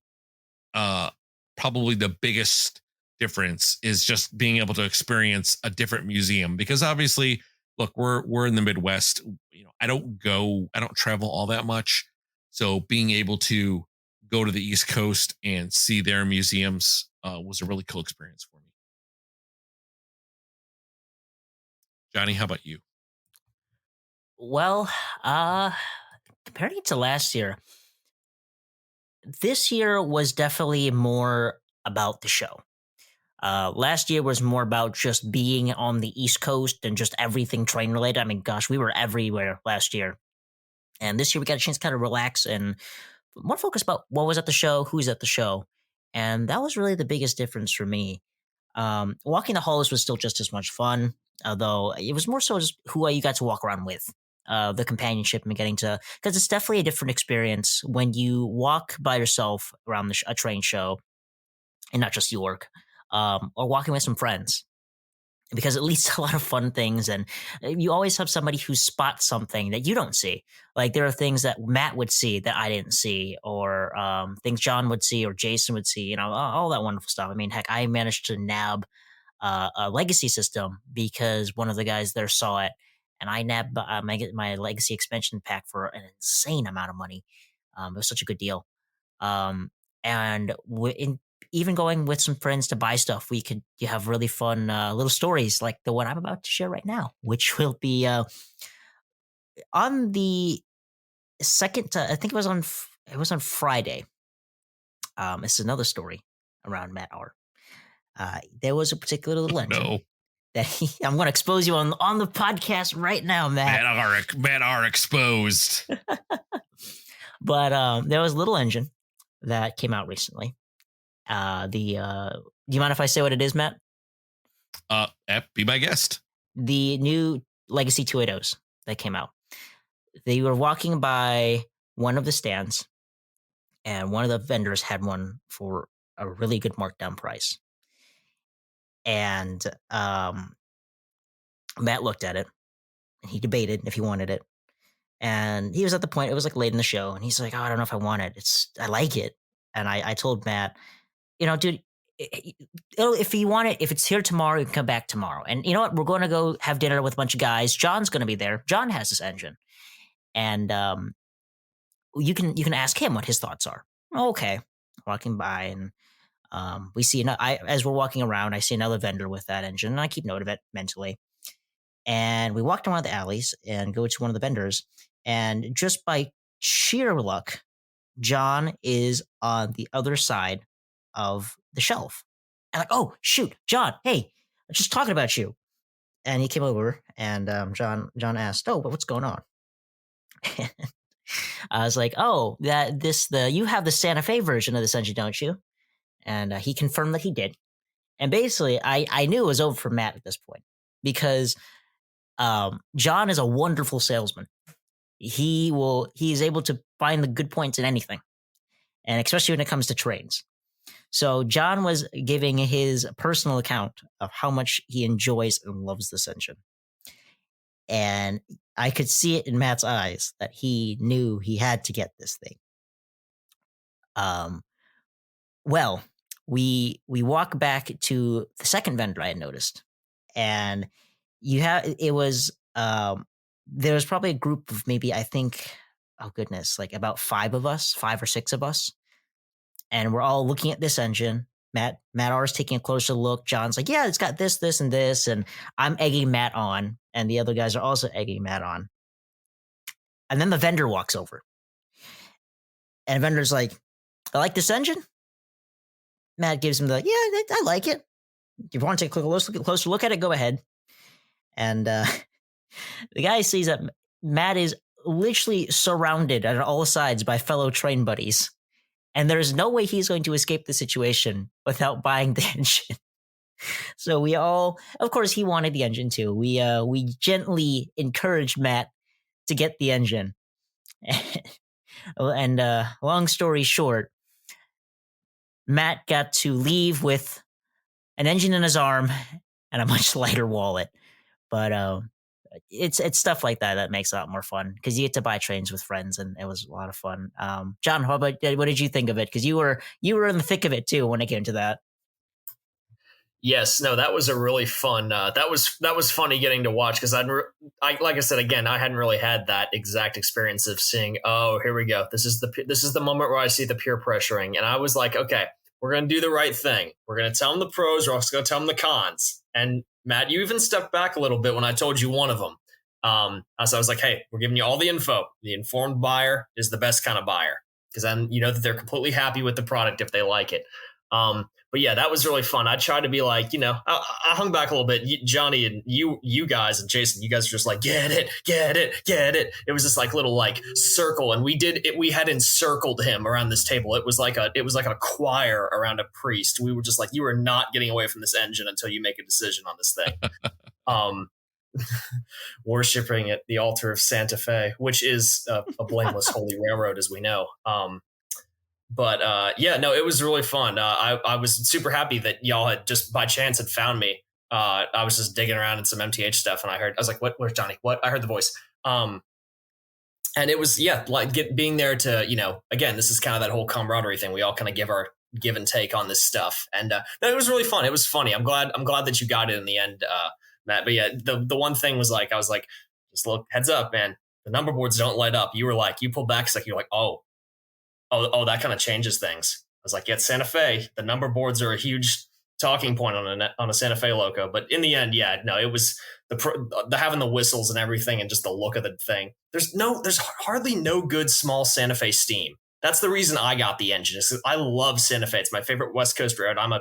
the biggest difference, is just being able to experience a different museum, because obviously, look, we're in the Midwest. I don't travel all that much. So being able to go to the East Coast and see their museums was a really cool experience for me. Johnny, how about you? Well, comparing it to last year, this year was definitely more about the show. Last year was more about just being on the East Coast and just everything train related. I mean, gosh, we were everywhere last year. And this year we got a chance to kind of relax and more focus about what was at the show, who's at the show. And that was really the biggest difference for me. Walking the halls was still just as much fun, although it was more so just who you got to walk around with. The companionship and getting to, because it's definitely a different experience when you walk by yourself around a train show, and not just York, or walking with some friends, because it leads to a lot of fun things. And you always have somebody who spots something that you don't see. Like there are things that Matt would see that I didn't see, or things John would see or Jason would see, all that wonderful stuff. I mean, heck, I managed to nab a legacy system because one of the guys there saw it, and I nabbed my legacy expansion pack for an insane amount of money. It was such a good deal. And even going with some friends to buy stuff, you have really fun little stories like the one I'm about to share right now, which will be on the second. I think it was on Friday. It's another story around Matt R. there was a particular little engine No, that I'm going to expose you on the podcast right now, Matt. men are exposed. But there was a little engine that came out recently. Do you mind if I say what it is, Matt? Be my guest. The new Legacy 280s that came out. They were walking by one of the stands, and one of the vendors had one for a really good markdown price. And Matt looked at it, and he debated if he wanted it. And he was at the point, it was like late in the show, and he's like, oh, I don't know if I want it. I like it. And I told Matt, dude, if you want it, if it's here tomorrow, you can come back tomorrow. And you know what? We're going to go have dinner with a bunch of guys. John's going to be there. John has this engine. And you can ask him what his thoughts are. Okay. Walking by, and we see, as we're walking around, I see another vendor with that engine, and I keep note of it mentally. And we walked around the alleys and go to one of the vendors. And just by sheer luck, John is on the other side of the shelf. And like, oh, shoot, John, hey, I'm just talking about you. And he came over, and John asked, oh, but what's going on? I was like, oh, you have the Santa Fe version of this engine, don't you? And he confirmed that he did. And basically, I knew it was over for Matt at this point, because John is a wonderful salesman. He is able to find the good points in anything, and especially when it comes to Trainz. So John was giving his personal account of how much he enjoys and loves this engine. And I could see it in Matt's eyes that he knew he had to get this thing. Well, we walk back to the second vendor I had noticed, and there was probably a group of maybe, I think, oh goodness, like about 5 or 6 of us. And we're all looking at this engine. Matt R's taking a closer look. John's like, yeah, it's got this, this, and this. And I'm egging Matt on. And the other guys are also egging Matt on. And then the vendor walks over. And the vendor's like, I like this engine. Matt gives him I like it. If you want to take a closer look at it, go ahead. And the guy sees that Matt is literally surrounded on all sides by fellow train buddies. And there's no way he's going to escape the situation without buying the engine. So we all, of course, he wanted the engine too. We gently encouraged Matt to get the engine. And long story short, Matt got to leave with an engine in his arm and a much lighter wallet. But it's stuff like that makes it a lot more fun, because you get to buy trains with friends, and it was a lot of fun. John, what did you think of it? Because you were in the thick of it too when it came to that. Yes, no, that was a really fun. That was funny getting to watch, because I like I said again, I hadn't really had that exact experience of seeing. Oh, here we go. This is the moment where I see the peer pressuring, and I was like, okay, we're gonna do the right thing. We're gonna tell them the pros. We're also gonna tell them the cons. And Matt, you even stepped back a little bit when I told you one of them. So I was like, hey, we're giving you all the info. The informed buyer is the best kind of buyer, because then you know that they're completely happy with the product if they like it. But yeah, that was really fun. I tried to be like, I hung back a little bit. Johnny and you guys and Jason, you guys are just like, get it. It was this like little like circle, and we had encircled him around this table. It was like a choir around a priest. We were just like, you are not getting away from this engine until you make a decision on this thing. Worshipping at the altar of Santa Fe, which is a blameless holy railroad, as we know. But it was really fun. I was super happy that y'all had just by chance had found me. I was just digging around in some MTH stuff, and I was like, where's Johnny? What? I heard the voice. And it was, being there to, again, this is kind of that whole camaraderie thing. We all kind of give and take on this stuff. And it was really fun. It was funny. I'm glad that you got it in the end, Matt. But yeah, the one thing was like, I was like, just look, heads up, man. The number boards don't light up. You were like, you pulled back. It's like, you're like, oh, that kind of changes things. I was like, yeah, Santa Fe, the number boards are a huge talking point on a Santa Fe loco. But in the end, it was the having the whistles and everything, and just the look of the thing. There's hardly no good small Santa Fe steam. That's the reason I got the engine. Is I love Santa Fe. It's my favorite West Coast road. I'm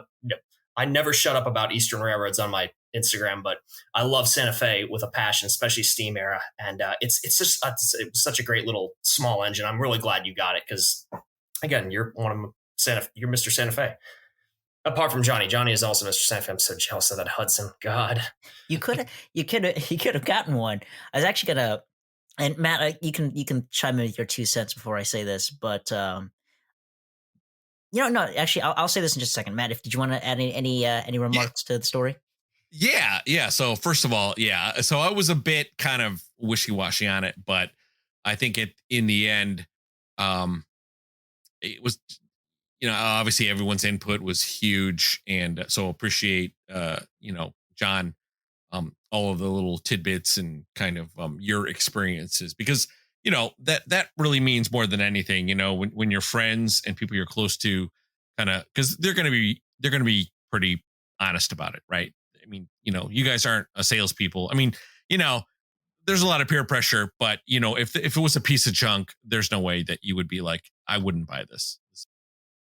I never shut up about Eastern Railroads on my Instagram, but I love Santa Fe with a passion, especially Steam era. And it's just it's such a great little small engine. I'm really glad you got it because, again, you're you're Mr. Santa Fe. Apart from Johnny is also Mr. Santa Fe. I'm so jealous of that Hudson. God, you could have gotten one. I was actually gonna, and Matt, you can chime in with your 2 cents before I say this, but no, actually, I'll say this in just a second. Matt, did you want to add any remarks to the story? Yeah. So first of all, so I was a bit kind of wishy-washy on it, but I think in the end, it was, obviously everyone's input was huge, and so appreciate John, all of the little tidbits and kind of your experiences, because that really means more than anything. When your friends and people you're close to, kind of, because they're going to be pretty honest about it, right? I mean, you guys aren't a salespeople. I mean, there's a lot of peer pressure, but if it was a piece of junk, there's no way that you would be like, I wouldn't buy this.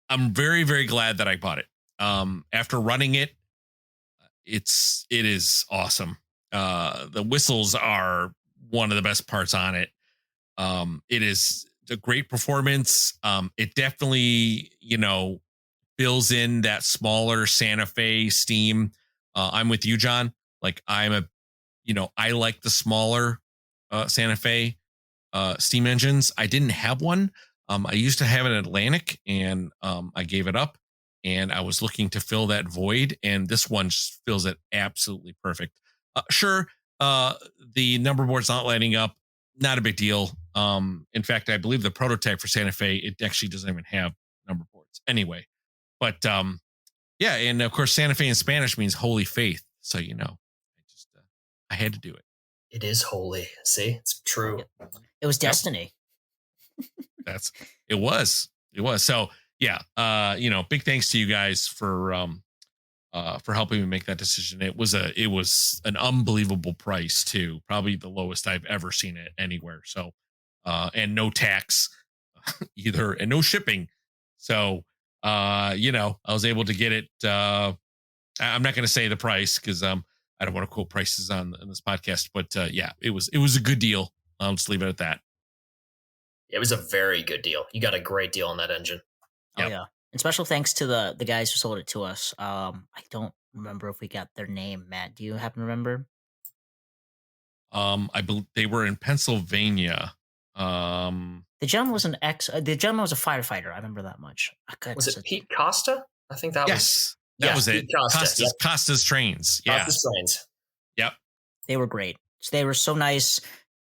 I'm very, very glad that I bought it. After running it, it is awesome. The whistles are one of the best parts on it. It is a great performance. It definitely, fills in that smaller Santa Fe steam. I'm with you, John. Like I like the smaller Santa Fe steam engines. I didn't have one. I used to have an Atlantic, and I gave it up, and I was looking to fill that void, and this one just fills it absolutely perfect. Sure, the number board's not lighting up. Not a big deal. In fact, I believe the prototype for Santa Fe, it actually doesn't even have number boards anyway. But yeah, and of course, Santa Fe in Spanish means holy faith. So I had to do it. It is holy. See, it's true. It was destiny. It was. So yeah, big thanks to you guys for helping me make that decision. It was an unbelievable price too. Probably the lowest I've ever seen it anywhere. So, and no tax either, and no shipping. So, I was able to get it. I'm not going to say the price because I don't want to quote prices on this podcast, but yeah, it was a good deal. I'll just leave it at that. It was a very good deal. You got a great deal on that engine. Oh yeah. And special thanks to the guys who sold it to us. I don't remember if we got their name. Matt, do you happen to remember? I believe they were in Pennsylvania. The gentleman was the gentleman was a firefighter. I remember that much. Was it Pete Costa? I think that was. That was it. Costa. Costa's Trainz. Yeah. Costa's Trainz. Yep. They were great. They were so nice.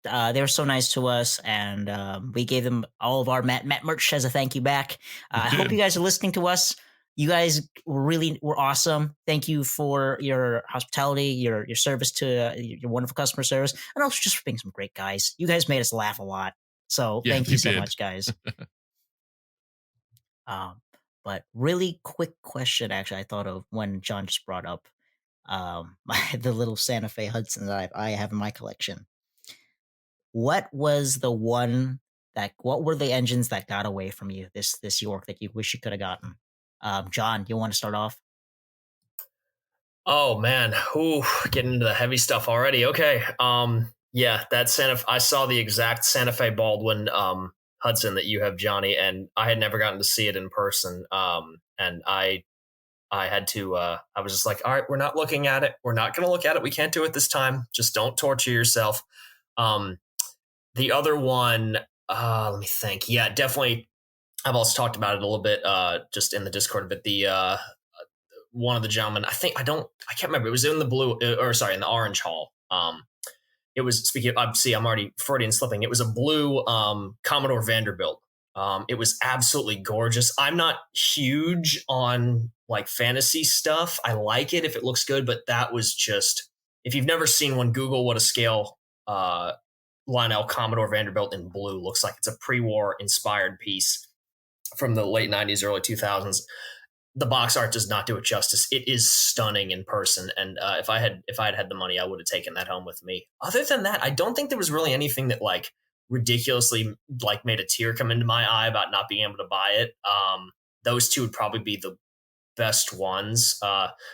They were so nice to us, and we gave them all of our Matt merch as a thank you back. I hope you guys are listening to us. You guys were awesome. Thank you for your hospitality, your service to your wonderful customer service, and also just for being some great guys. You guys made us laugh a lot. So thank you so much, guys. But really quick question, actually, I thought of when John just brought up the little Santa Fe Hudson that I have in my collection. What was what were the engines that got away from you this York that you wish you could have gotten? John, you want to start off? Oh man, getting into the heavy stuff already. Okay. Yeah, I saw the exact Santa Fe Baldwin Hudson that you have, Johnny, and I had never gotten to see it in person. And I had to I was just like, all right, we're not looking at it. We're not going to look at it. We can't do it this time. Just don't torture yourself. The other one, let me think. Yeah, definitely. I've also talked about it a little bit, just in the Discord, but the, one of the gentlemen, I can't remember. It was in the in the orange hall. It was, I'm already Freudian slipping. It was a blue, Commodore Vanderbilt. It was absolutely gorgeous. I'm not huge on like fantasy stuff. I like it if it looks good, but that was just, if you've never seen one, Google what a scale, Lionel Commodore Vanderbilt in blue looks like. It's a pre-war inspired piece from the late 90s, early 2000s. The box art does not do it justice. It is stunning in person. And if I had the money, I would have taken that home with me. Other than that, I don't think there was really anything that like ridiculously like made a tear come into my eye about not being able to buy it. Those two would probably be best ones.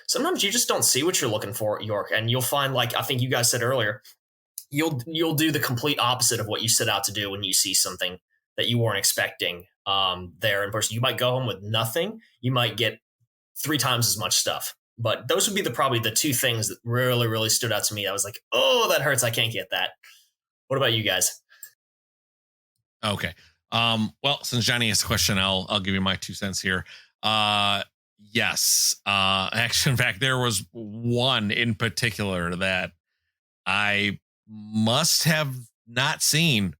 Sometimes you just don't see what you're looking for at York, and you'll find, like I think you guys said earlier, you'll do the complete opposite of what you set out to do when you see something that you weren't expecting there in person. You might go home with nothing. You might get 3 times as much stuff. But those would be probably the 2 things that really, really stood out to me. I was like, oh, that hurts. I can't get that. What about you guys? Okay. Well, since Johnny asked a question, I'll give you my 2 cents here. Yes. Actually, in fact, there was one in particular that I must have not seen.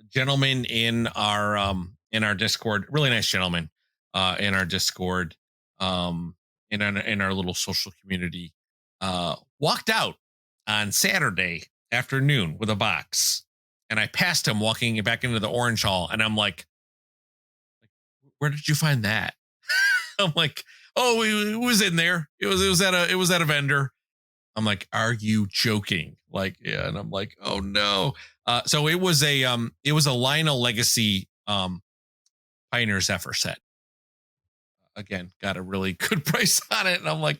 Gentleman in our Discord, really nice gentleman, in our Discord, in our little social community, walked out on Saturday afternoon with a box, and I passed him walking back into the orange hall, and I'm like, where did you find that? I'm like, oh, it was in there. It was at a vendor. I'm like, are you joking? Like, yeah. And I'm like, oh no. So it was a Lionel Legacy Pioneer Zephyr set. Again, got a really good price on it. And I'm like,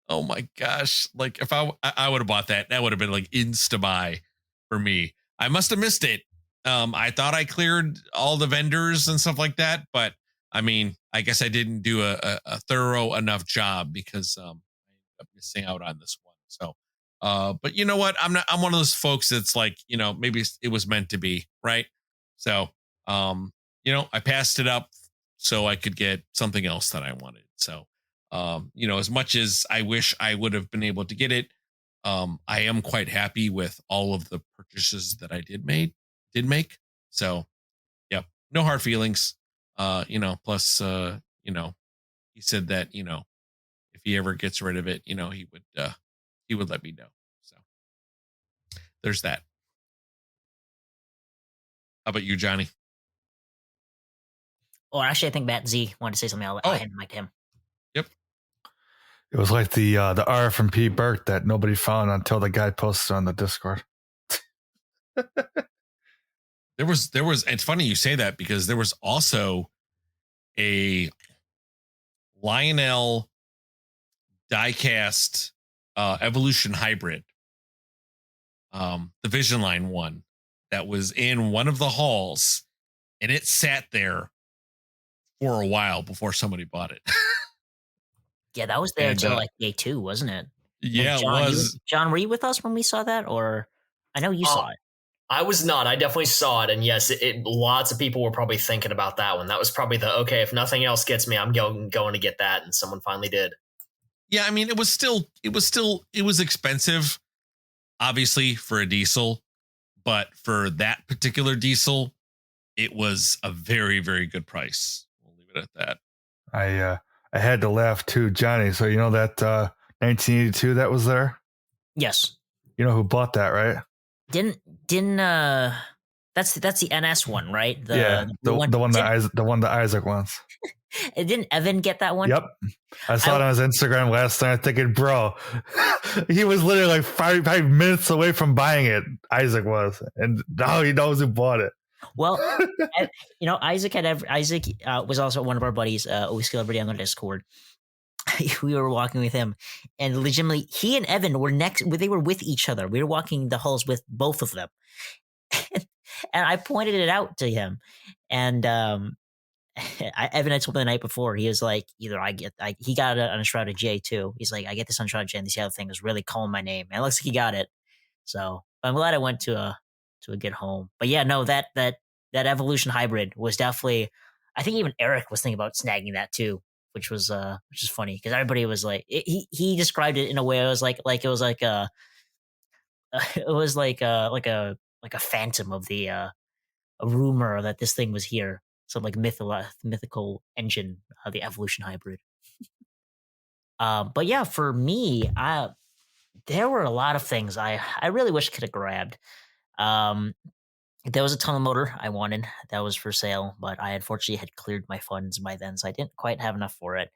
oh my gosh. Like, if I would have bought that would have been like insta buy for me. I must have missed it. I thought I cleared all the vendors and stuff like that, but I mean, I guess I didn't do a thorough enough job because I ended up missing out on this one. So, but you know what? I'm one of those folks that's like, maybe it was meant to be, right? So, I passed it up so I could get something else that I wanted. So, as much as I wish I would have been able to get it, I am quite happy with all of the purchases that I did make. So, yep, no hard feelings. Plus, he said that, if he ever gets rid of it, he would let me know. So there's that. How about you, Johnny? Oh, actually, I think Matt Z wanted to say something. I'll hand the mic to him. Yep. It was like the R from P. Burke that nobody found until the guy posted on the Discord. There was. It's funny you say that because there was also a Lionel diecast Evolution hybrid, the Vision Line one that was in one of the halls, and it sat there for a while before somebody bought it. Yeah, that was there until like day 2, wasn't it? Yeah, John, it was. John, were you with us when we saw that, or I know you saw it? I was not. I definitely saw it, and yes, lots of people were probably thinking about that one. That was probably okay, if nothing else gets me, I'm going to get that, and someone finally did. Yeah, I mean, it was expensive, obviously, for a diesel, but for that particular diesel, it was a very, very good price. We'll leave it at that. I had to laugh too, Johnny. So you know that 1982 that was there? Yes. You know who bought that, right? Didn't that's the NS one, right? The one that Isaac wants. Didn't Evan get that one? Yep. I saw it on his Instagram last night. thinking, bro, he was literally like 5 minutes away from buying it. Isaac was, and now he knows who bought it. Well, Isaac was also one of our buddies. We still have on the Discord. We were walking with him, and legitimately, he and Evan were they were with each other. We were walking the halls with both of them, and I pointed it out to him. And Evan had told me the night before. He was like, either he got it on a Shrouded J too. He's like, I get this on Shrouded J, and this other thing is really calling my name. And it looks like he got it. So I'm glad I went to a good home. But yeah, no, that Evolution hybrid was definitely. I think even Eric was thinking about snagging that too. Which is funny because everybody was like, he described it in a way it was like it was like a phantom of a rumor that this thing was here, some like mythical engine, the Evolution hybrid. But yeah, for me, there were a lot of things I really wish I could have grabbed. There was a tunnel motor I wanted that was for sale, but I unfortunately had cleared my funds by then, so I didn't quite have enough for it.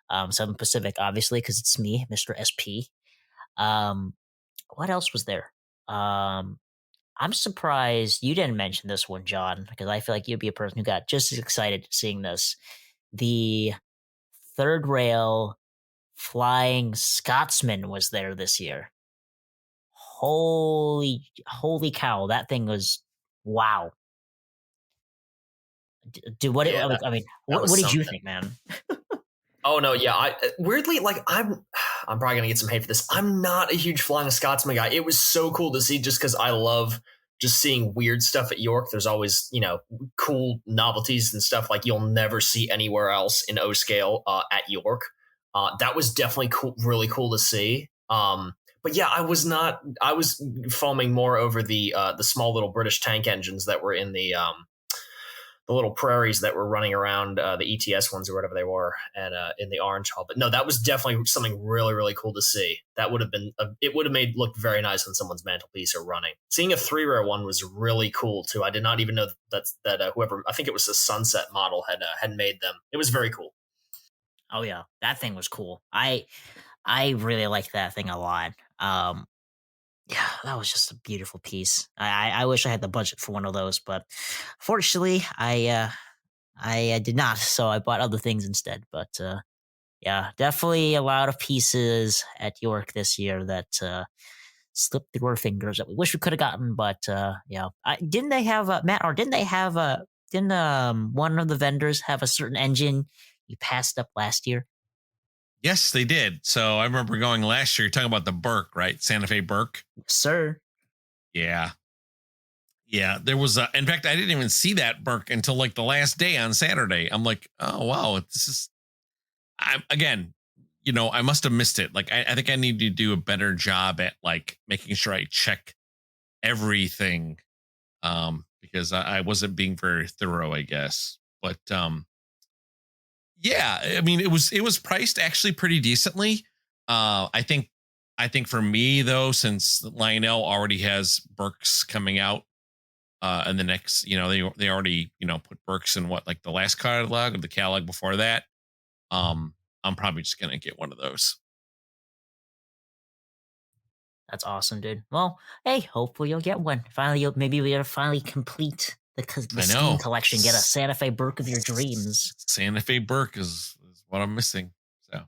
Southern Pacific, obviously, because it's me, Mr. SP. What else was there? I'm surprised you didn't mention this one, John, because I feel like you'd be a person who got just as excited seeing this. The third rail flying Scotsman was there this year. Holy cow! That thing was wow. Dude, what? Yeah, I mean, what did you think, man? Oh no, yeah. I weirdly like I'm probably gonna get some hate for this. I'm not a huge Flying Scotsman guy. It was so cool to see just because I love just seeing weird stuff at York. There's always, cool novelties and stuff like you'll never see anywhere else in O scale at York. That was definitely cool, really cool to see. But yeah, I was foaming more over the small little British tank engines that were in the little prairies that were running around, the ETS ones or whatever they were, and in the Orange Hall. But no, that was definitely something really, really cool to see. That would have been it would have made look very nice on someone's mantelpiece or running. Seeing a 3-row one was really cool too. I did not even know that whoever, I think it was the Sunset model, had made them. It was very cool. Oh yeah, that thing was cool. I really liked that thing a lot. Yeah, that was just a beautiful piece. I wish I had the budget for one of those, but fortunately, I did not. So I bought other things instead. But yeah, definitely a lot of pieces at York this year that slipped through our fingers that we wish we could have gotten. But yeah, didn't they have Matt? Or didn't they have didn't one of the vendors have a certain engine you passed up last year? Yes, they did. So I remember going last year. You're talking about the Burke, right? Santa Fe Burke. Sir. Yeah. Yeah. There was in fact, I didn't even see that Burke until like the last day on Saturday. I'm like, oh wow, I must have missed it. Like I think I need to do a better job at like making sure I check everything. Because I wasn't being very thorough, I guess. But yeah, I mean, it was priced actually pretty decently. I think for me though, since Lionel already has Burks coming out, and the next, they already, put Burks in like the last catalog or the catalog before that. I'm probably just gonna get one of those. That's awesome, dude. Well, hey, hopefully you'll get one. Finally, maybe we'll finally complete the Steam collection. Get a Santa Fe Burke of your dreams. Santa Fe Burke is what I'm missing. So I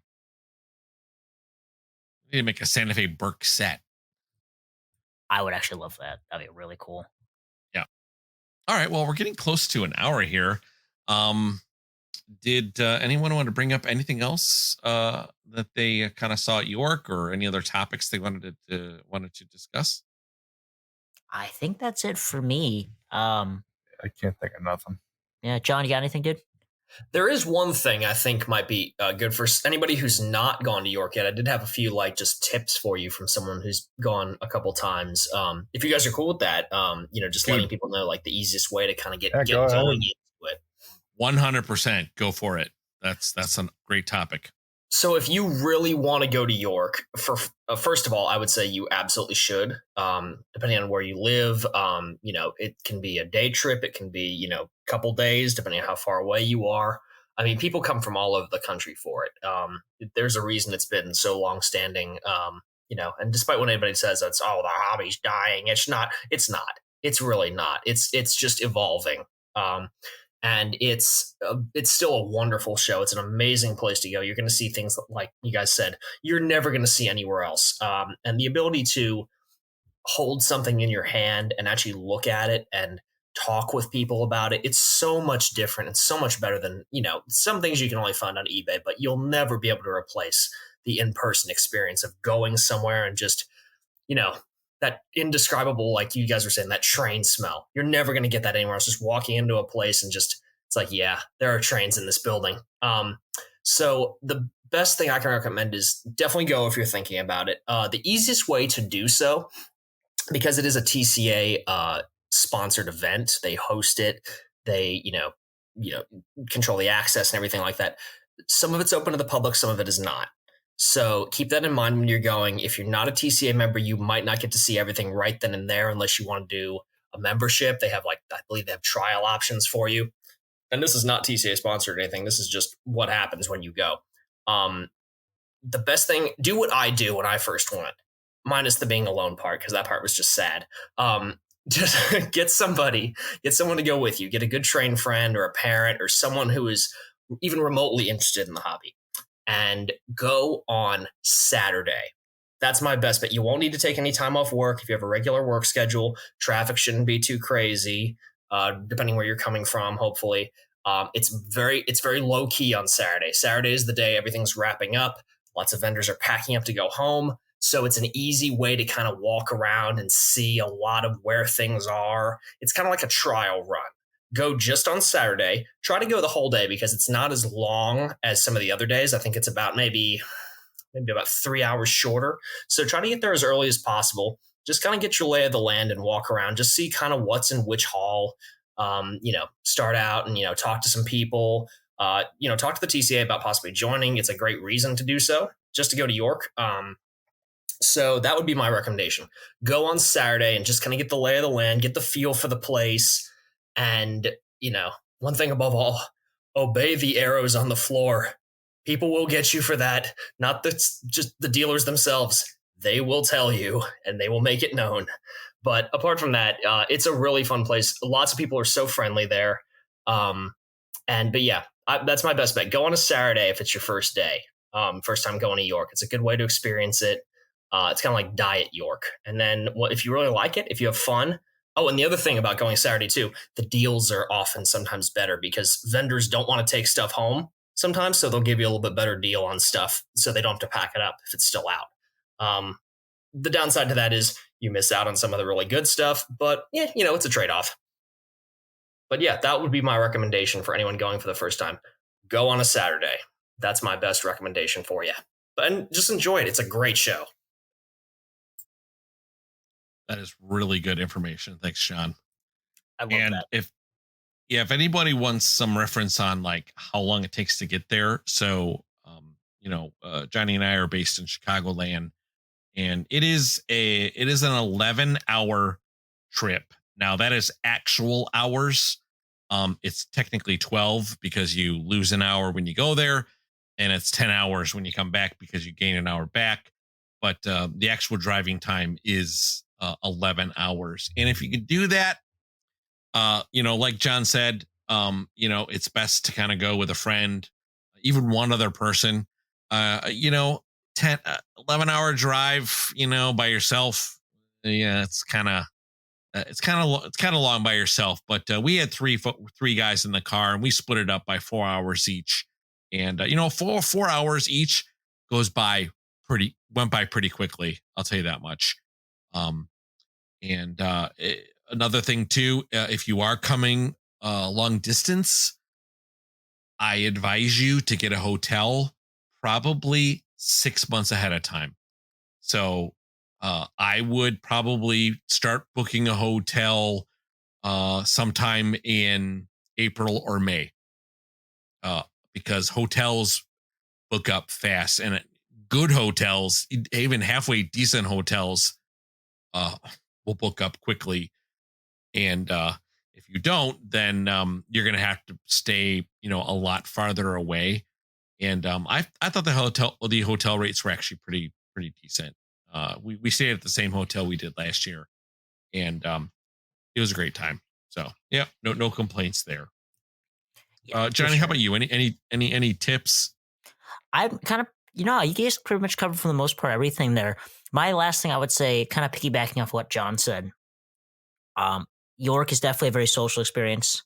need to make a Santa Fe Burke set. I would actually love that. That'd be really cool. Yeah. All right. Well, we're getting close to an hour here. Did anyone want to bring up anything else that they kind of saw at York, or any other topics they wanted to discuss? I think that's it for me. I can't think of nothing. Yeah, John, you got anything, dude? There is one thing I think might be good for anybody who's not gone to York yet. I did have a few just tips for you from someone who's gone a couple times. If you guys are cool with that, just letting people know like the easiest way to kind of get going into it. 100% go for it. That's a great topic. So if you really want to go to York, first of all, I would say you absolutely should. Depending on where you live, it can be a day trip. It can be, a couple days, depending on how far away you are. I mean, people come from all over the country for it. There's a reason it's been so long standing, and despite what anybody says, the hobby's dying. It's not. It's really not. It's just evolving. And it's still a wonderful show. It's an amazing place to go. You're going to see things like you guys said, you're never going to see anywhere else. And the ability to hold something in your hand and actually look at it and talk with people about it, it's so much different and so much better than, some things you can only find on eBay, but you'll never be able to replace the in-person experience of going somewhere and just, that indescribable, like you guys were saying, that train smell. You're never going to get that anywhere else. Just walking into a place and just, it's like, yeah, there are trains in this building. So the best thing I can recommend is definitely go if you're thinking about it. The easiest way to do so, because it is a TCA sponsored event, they host it, they, control the access and everything like that. Some of it's open to the public, some of it is not. So keep that in mind when you're going. If you're not a TCA member, you might not get to see everything right then and there unless you want to do a membership. They have I believe they have trial options for you. And this is not TCA sponsored or anything. This is just what happens when you go. The best thing, do what I do when I first went, minus the being alone part, because that part was just sad. Just get someone to go with you. Get a good train friend or a parent or someone who is even remotely interested in the hobby. and go on Saturday. That's my best bet. You won't need to take any time off work if you have a regular work schedule. Traffic shouldn't be too crazy, depending where you're coming from. Hopefully, it's very low key on Saturday. Saturday is the day everything's wrapping up. Lots of vendors are packing up to go home, so it's an easy way to kind of walk around and see a lot of where things are. It's kind of like a trial run. Go just on Saturday. Try to go the whole day because it's not as long as some of the other days. I think it's about maybe about 3 hours shorter. So try to get there as early as possible. Just kind of get your lay of the land and walk around. Just see kind of what's in which hall. Start out and, talk to some people. Talk to the TCA about possibly joining. It's a great reason to do so, just to go to York. So that would be my recommendation. Go on Saturday and just kind of get the lay of the land, get the feel for the place. And, one thing above all, obey the arrows on the floor. People will get you for that. Not just the dealers themselves. They will tell you and they will make it known. But apart from that, it's a really fun place. Lots of people are so friendly there. That's my best bet. Go on a Saturday if it's your first day. First time going to York. It's a good way to experience it. It's kind of like Diet York. And then if you really like it, if you have fun. Oh, and the other thing about going Saturday too, the deals are often sometimes better because vendors don't want to take stuff home sometimes, so they'll give you a little bit better deal on stuff so they don't have to pack it up if it's still out. The downside to that is you miss out on some of the really good stuff, but it's a trade-off. But yeah, that would be my recommendation for anyone going for the first time. Go on a Saturday. That's my best recommendation for you. And just enjoy it. It's a great show. That is really good information. Thanks, Sean. I love that. If anybody wants some reference on like how long it takes to get there. So, Johnny and I are based in Chicagoland, and it is an 11-hour trip. Now that is actual hours. It's technically 12 because you lose an hour when you go there, and it's 10 hours when you come back because you gain an hour back. But the actual driving time is 11 hours. And if you could do that, like John said, it's best to kind of go with a friend, even one other person. 11-hour drive, by yourself. Yeah, it's kind of long by yourself. But we had three guys in the car, and we split it up by 4 hours each. And 4 hours each went by pretty quickly. I'll tell you that much. Another thing too, if you are coming long distance, I advise you to get a hotel probably 6 months ahead of time. So I would probably start booking a hotel sometime in April or May, because hotels book up fast, and good hotels, even halfway decent hotels, will book up quickly. And if you don't, then you're going to have to stay, a lot farther away. And I thought the hotel rates were actually pretty decent. We stayed at the same hotel we did last year, and it was a great time. So yeah, no complaints there. Yeah, Johnny, how about you? Any tips? I'm kind of, you guys pretty much covered for the most part everything there. My last thing I would say, kind of piggybacking off what John said, York is definitely a very social experience.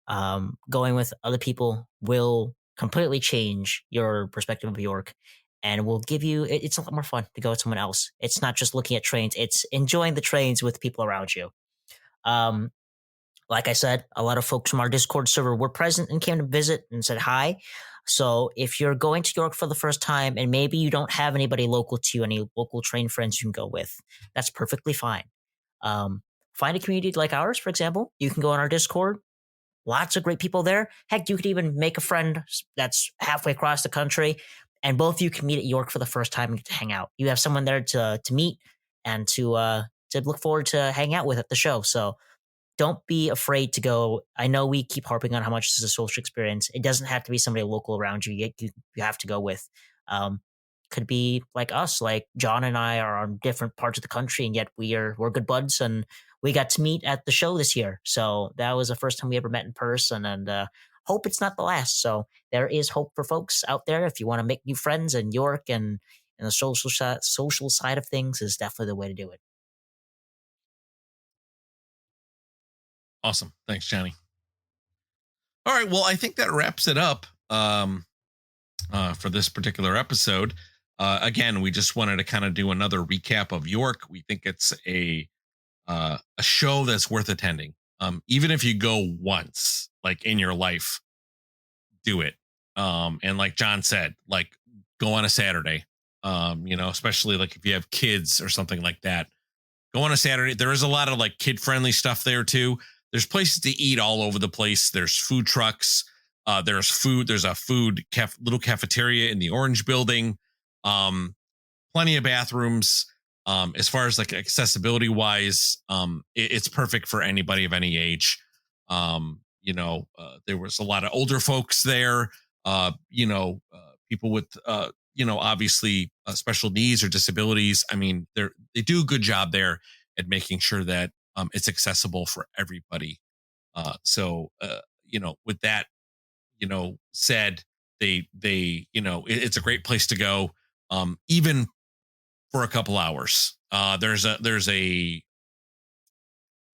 Going with other people will completely change your perspective of York, and will give you, it's a lot more fun to go with someone else. It's not just looking at trains, it's enjoying the trains with people around you. Like I said, a lot of folks from our Discord server were present and came to visit and said hi. So if you're going to York for the first time and maybe you don't have anybody local to you, any local train friends you can go with, that's perfectly fine. Find a community like ours, for example. You can go on our Discord. Lots of great people there. Heck, you could even make a friend that's halfway across the country, and both of you can meet at York for the first time and get to hang out. You have someone there to meet and to look forward to hang out with at the show. So don't be afraid to go. I know we keep harping on how much this is a social experience. It doesn't have to be somebody local around you. You have to go with. Could be like us, like John and I are on different parts of the country, and yet we're good buds, and we got to meet at the show this year. So that was the first time we ever met in person, and hope it's not the last. So there is hope for folks out there. If you want to make new friends in York and the social side of things is definitely the way to do it. Awesome. Thanks, Johnny. All right. Well, I think that wraps it up for this particular episode. Again, we just wanted to kind of do another recap of York. We think it's a show that's worth attending. Even if you go once, like in your life, do it. And like John said, like go on a Saturday. Especially like if you have kids or something like that, go on a Saturday. There is a lot of like kid friendly stuff there too. There's places to eat all over the place. There's food trucks. There's food. There's a little cafeteria in the Orange Building. Plenty of bathrooms. As far as like accessibility wise, it's perfect for anybody of any age. There was a lot of older folks there. People with obviously special needs or disabilities. I mean, they do a good job there at making sure that it's accessible for everybody. With that, said, it's a great place to go, even for a couple hours. There's a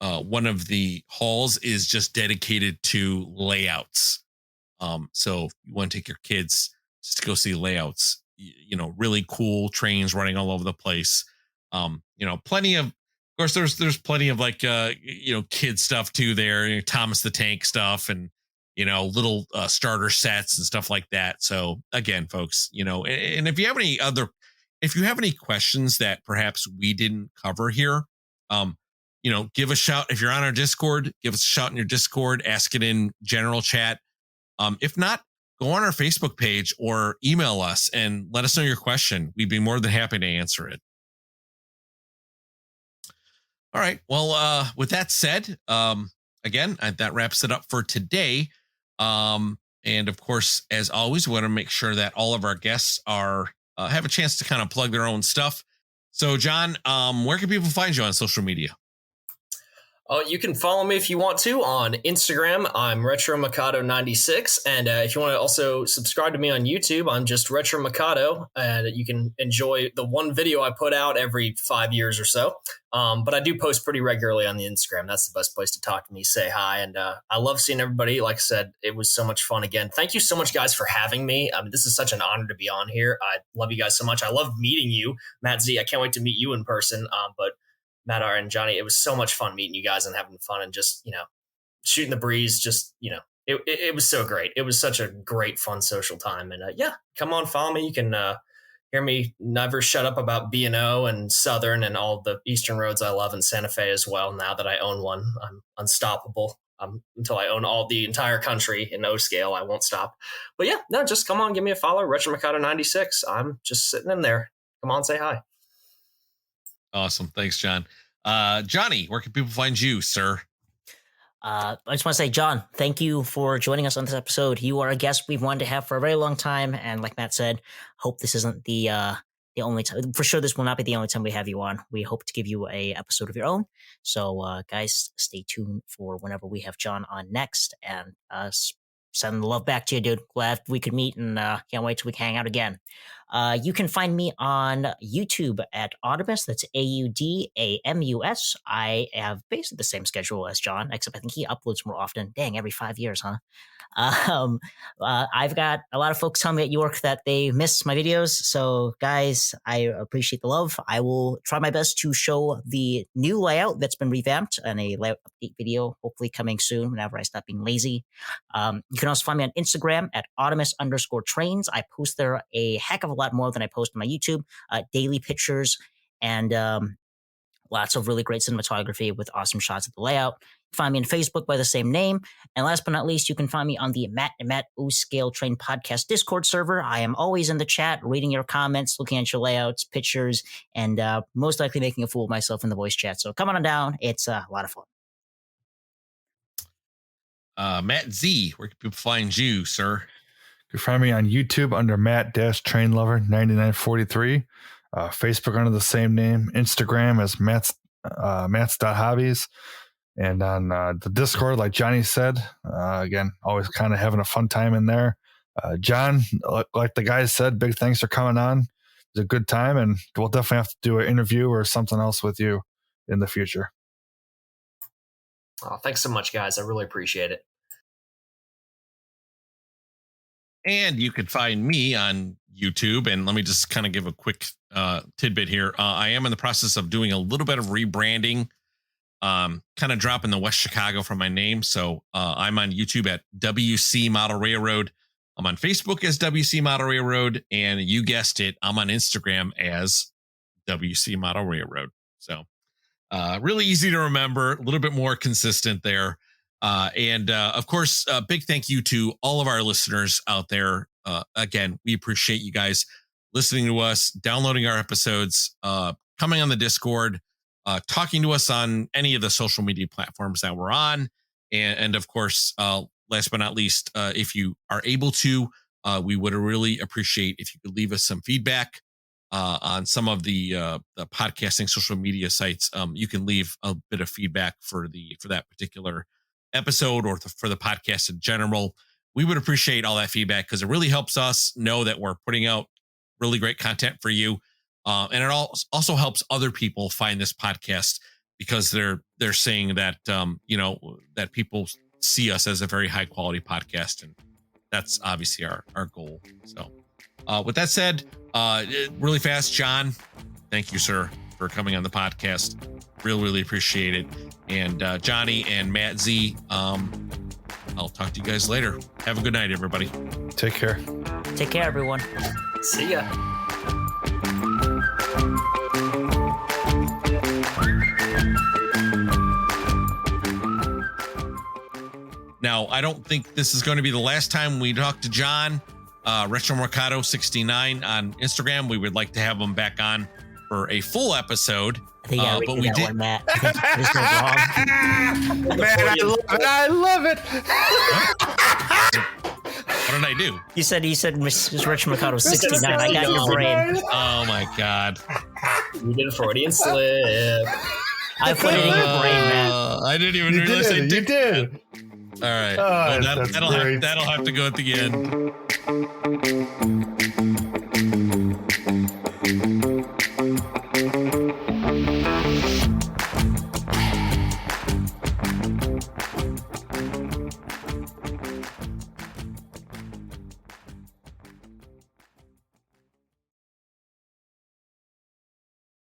one of the halls is just dedicated to layouts. So if you want to take your kids just to go see layouts, really cool trains running all over the place. Plenty of course, there's plenty of like, kid stuff too there, Thomas the Tank stuff and, little starter sets and stuff like that. So again, folks, and if you have any questions that perhaps we didn't cover here, give a shout. If you're on our Discord, give us a shout in your Discord, ask it in general chat. If not, go on our Facebook page or email us and let us know your question. We'd be more than happy to answer it. All right. Well, with that said, again, that wraps it up for today. And of course, as always, we want to make sure that all of our guests have a chance to kind of plug their own stuff. So, John, where can people find you on social media? You can follow me if you want to on Instagram. I'm RetroMikado96. And if you want to also subscribe to me on YouTube, I'm just RetroMikado. And you can enjoy the one video I put out every 5 years or so. But I do post pretty regularly on the Instagram. That's the best place to talk to me, say hi. And I love seeing everybody. Like I said, it was so much fun again. Thank you so much, guys, for having me. I mean, this is such an honor to be on here. I love you guys so much. I love meeting you, Matt Z. I can't wait to meet you in person. But Matt R and Johnny, it was so much fun meeting you guys and having fun and just, shooting the breeze. Just, it was so great. It was such a great, fun social time. And come on, follow me. You can hear me never shut up about B&O and Southern and all the Eastern roads I love in Santa Fe as well. Now that I own one, I'm unstoppable. Until I own the entire country in O scale, I won't stop. But just come on, give me a follow. RetroMikado96. I'm just sitting in there. Come on, say hi. Awesome. Thanks, John. Johnny, where can people find you, sir? I just want to say, John, thank you for joining us on this episode. You are a guest we've wanted to have for a very long time. And like Matt said, hope this isn't the only time. For sure, this will not be the only time we have you on. We hope to give you a episode of your own. So, guys, stay tuned for whenever we have John on next. And send the love back to you, dude. Glad we could meet and can't wait till we can hang out again. You can find me on YouTube at Audimus. That's AUDAMUS. I have basically the same schedule as John, except I think he uploads more often. Dang, every 5 years, huh? I've got a lot of folks telling me at York that they miss my videos. So, guys, I appreciate the love. I will try my best to show the new layout that's been revamped and a layout update video, hopefully coming soon whenever I stop being lazy. You can also find me on Instagram at Audimus_Trainz. I post there a heck of a lot more than I post on my YouTube, daily pictures and lots of really great cinematography with awesome shots of the layout. Find me on Facebook by the same name. And last but not least, you can find me on the Matt and Matt O Scale Train Podcast Discord server. I am always in the chat, reading your comments, looking at your layouts, pictures, and most likely making a fool of myself in the voice chat. So come on down. It's a lot of fun. Matt Z, where can people find you, sir? You can find me on YouTube under Matt-TrainLover9943. Facebook under the same name. Instagram as Matt's.hobbies. And on the Discord, like Johnny said, again, always kind of having a fun time in there. John, like the guys said, big thanks for coming on. It was a good time, and we'll definitely have to do an interview or something else with you in the future. Oh, thanks so much, guys. I really appreciate it. And you could find me on YouTube. And let me just kind of give a quick tidbit here. I am in the process of doing a little bit of rebranding, kind of dropping the West Chicago from my name. So I'm on YouTube at WC Model Railroad. I'm on Facebook as WC Model Railroad. And you guessed it, I'm on Instagram as WC Model Railroad. So really easy to remember, a little bit more consistent there. And of course, a big thank you to all of our listeners out there. Again, we appreciate you guys listening to us, downloading our episodes, coming on the Discord, talking to us on any of the social media platforms that we're on. And of course, last but not least, if you are able to, we would really appreciate if you could leave us some feedback on some of the podcasting social media sites. You can leave a bit of feedback for that particular episode or for the podcast in general. We would appreciate all that feedback because it really helps us know that we're putting out really great content for you. And it also helps other people find this podcast because they're saying that, that people see us as a very high quality podcast. And that's obviously our goal. So with that said, really fast, John, thank you, sir, for coming on the podcast. Really appreciate it. And Johnny and Matt Z, I'll talk to you guys later. Have a good night, everybody. Take care. Take care, everyone. See ya. Now, I don't think this is going to be the last time we talk to John. RetroMikado 69 on Instagram. We would like to have him back on for a full episode. I think I but we did. one, Matt. I think you just went wrong. Man, I love it. What did I do? You said Mrs. RetroMikado 69. I got your brain. Oh my God. You did a Freudian slip. I put it in your brain, Matt. I didn't even realize I did. You did. All right. Oh, Well, that'll have to go at the end.